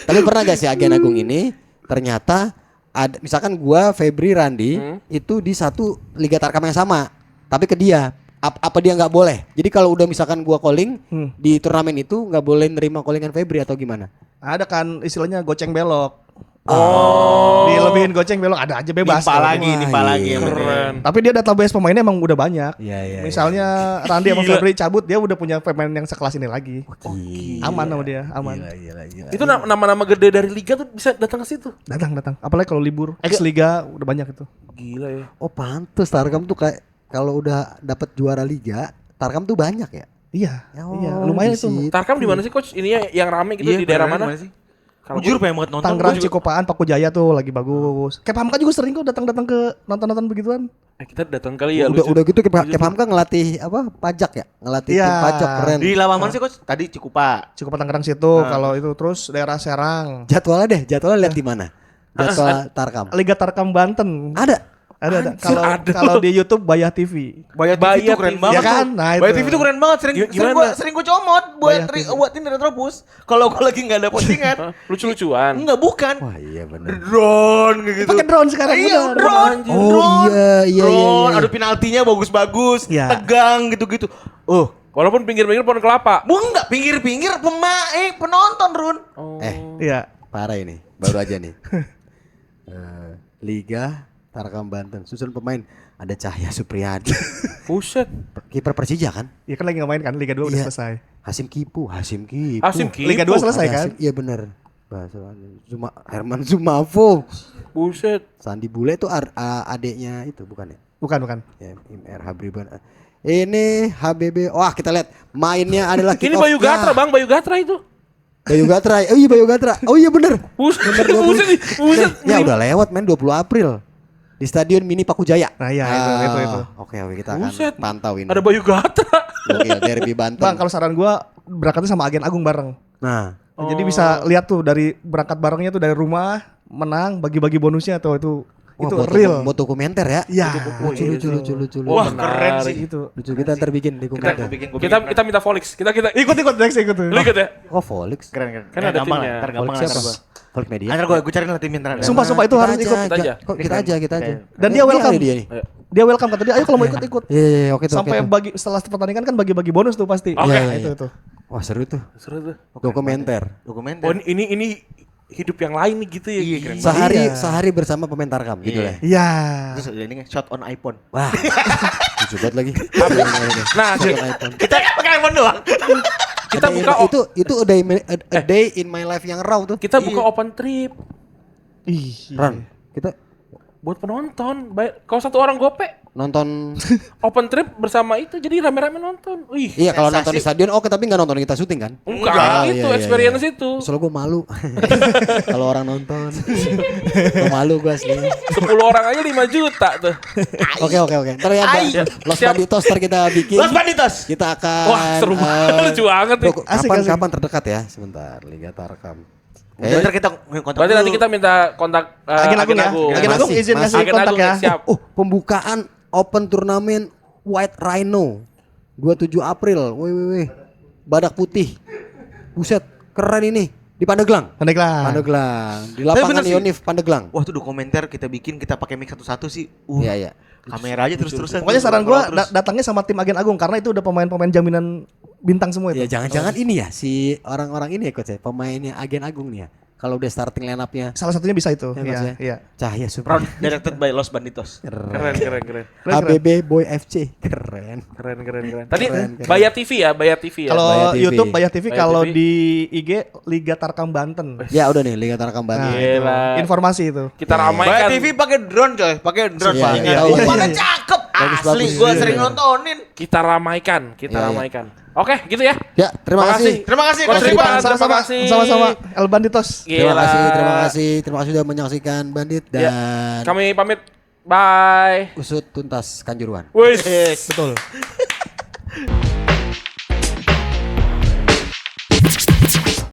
Tapi pernah gak sih agen Agung ini ternyata ada misalkan gua Febri Randi itu di satu liga Tarkam yang sama, tapi ke dia apa dia nggak boleh? Jadi kalau udah misalkan gua calling di turnamen itu nggak boleh nerima callingan Febri atau gimana? Ada kan istilahnya goceng belok. Oh. Dilebihin goceng belok ada aja bebas. Nimpa kalau lagi, gitu. nimpa lagi yang penting. Keren. Tapi dia database pemainnya emang udah banyak. Iya. Misalnya Randy sama Febri cabut, dia udah punya pemain yang sekelas ini lagi. Gila. Aman sama dia, aman. Gila. Itu nama-nama gede dari liga tuh bisa datang ke situ. Datang. Apalagi kalau libur, X Liga udah banyak itu. Gila ya. Oh pantes Tarkam tuh kayak kalau udah dapat juara liga, Tarkam tuh banyak ya? Iya, Oh, iya, lumayan di itu. situ. Tarkam di mana sih coach? Ininya yang rame gitu di daerah mana? sih? Kalau Jujur pengen banget nonton. Tangerang, Gua juga- Cikopaan, Paku Jaya tuh lagi bagus. Kayak Hamka juga sering kok datang-datang ke nonton-nonton begituan. kita datang kali ya. Udah gitu kayak Hamka ngelatih apa pajak ya? Ngelatih Iya. tim pajak keren. Di lapangan sih coach? Tadi Cikupa. Cikopaan Tangerang situ, kalau itu terus daerah Serang. Jadwalnya lihat di mana? Jadwal Tarkam. Liga Tarkam Banten. Ada. Ada. Anjir, ada. Kalau di YouTube Bayah TV. Bayar TV Bayar tuh keren TV. banget Ya kan? tuh. Nah, Bayar itu. TV tuh keren banget. Gimana? Sering gua comot buat Bayar TV. buatin Retropus. Kalau gua lagi enggak ada postingan. lucu-lucuan. Enggak, bukan. Wah iya benar. Drone kayak gitu. Pakai drone sekarang Iya, bener. drone. Oh, Drone. iya. Drone, ada penaltinya bagus-bagus, Iya. tegang gitu-gitu. Walaupun pinggir-pinggir pohon kelapa. Enggak, pinggir-pinggir penonton, Run. Iya. Parah ini. Baru aja nih. Liga Tarkam Banten. Susun pemain ada Cahya Supriyadi. Buset. Kiper Persija kan? Iya kan lagi nggak main kan Liga 2 udah Iya. selesai. Hasim Kipu. Asim Liga 2 Kipu. selesai Ada kan? Iya bener. Herman Zumafo. Buset. Sandi Bule itu adiknya itu bukan ya? Bukan. Ya, MR Habriban. Ini HBB. Wah, kita lihat mainnya adalah Ini Bayu Gatra, Bang. Bayu Gatra itu. Bayu Gatra. Oh iya Bayu Gatra. Oh iya bener. Buset. Bener, 20. Buset. Ya udah lewat men 20 April. Di Stadion Mini Paku Jaya. Nah, iya, itu. Oke, kita akan Buset. pantau ini. Ada Bayu Gatra. Gokil, derby Banten. Bang, kalau saran gua berangkatnya sama agen Agung bareng. Nah, Jadi bisa lihat tuh dari berangkat barengnya tuh dari rumah, menang, bagi-bagi bonusnya tuh itu wah, itu buat real. buat dokumenter ya. Iya. Lucu. Wah, keren sih. Gitu. Lucu kita ntar bikin dokumenter. Kita minta Volix. Kita Ikut next ikut. Lu ikut ya? Oh, Volix. Keren. Kan ada gampang timnya. lah, ntar Volix gampang siapa? lah. Volix Media. Antar gua cari lah timnya ntar. Sumpah itu harus ikut. Kita aja. Kok kita aja. Dan dia welcome. Dia nih. Dia welcome kata dia, ayo kalau mau ikut. Iya, oke tuh. Sampai bagi setelah pertandingan kan bagi-bagi bonus tuh pasti. Oke. Nah, Iya. itu. Wah, seru tuh. Seru tuh. Dokumenter. Dokumen. Oh, ini hidup yang lain nih gitu ya. Iya, keren. Sehari bersama pemain Tarkam gitu lah. Iya. Terus ini shot on iPhone. Wah. Lucu banget lagi. Nah, Kita pakai iPhone doang. kita Ada buka itu a day in my life yang raw tuh. kita buka open trip Ih. Ran, kita buat penonton. Kalau satu orang gope, nonton. open trip bersama itu jadi rame-rame nonton. Wih. Iya, kalau nonton di stadion oke, tapi nggak nonton kita syuting kan? Enggak, itu iya, experience iya. itu. Soalnya gue malu kalau orang nonton. Gue malu gue asli. 10 orang aja 5 juta tuh. Oke. Ntar ya, Los Siap. Banditos ntar kita bikin. Los Banditos. Kita akan. Wah, seru banget, lucu banget nih. Asik. Kapan terdekat ya? Sebentar, Liga Tarkam. Ntar kita kontak. Berarti nanti kita minta kontak Agen Agung ya. Agen Agung Masih, izin ngasih Agen kontak Agung ya. siap. Pembukaan Open Turnamen White Rhino 27 April. Wih. Badak putih. Buset, keren ini. Di Pandeglang. Pandeglang. Di lapangan bener sih. Yonif Pandeglang. Wah, tuh dokumenter kita bikin, kita pakai mic satu-satu sih. Iya. Kamera aja terus-terusan. Pokoknya saran gua Terus. datangnya sama tim agen Agung karena itu udah pemain-pemain jaminan bintang semua Ya itu. jangan-jangan ini ya si orang-orang ini ya coach ya, pemainnya Agen Agung nih ya. Kalau udah starting line up-nya Salah satunya bisa itu. ya, Iya, Coach ya? iya. Cahya Supra. Directed by Los Banditos. Keren. HBB Boy FC. Keren. Keren. Tadi Keren. Bayar TV ya. Kalau Bayar TV. YouTube Bayar TV, Bayar kalau TV. di IG Liga Tarkam Banten. Ya udah nih Liga Tarkam Banten. Nah, Gila. itu. Informasi itu. Kita Bayar ramaikan. TV pakai drone coy, pakai drone Iya, Pak. iya, Tahu. iya, Mana iya. cakep Bagus, asli, bagus. gua Iya, sering iya. nontonin. Kita ramaikan. Oke, gitu ya. Ya, terima kasih. Terima kasih Coach Coach Ripan. Ripan. Terima Sama-sama. kasih. Sama-sama. El Banditos. Terima Gila. kasih sudah menyaksikan Bandit Ya, dan kami pamit. Bye. usut tuntas Kanjuruhan. Wih. Betul.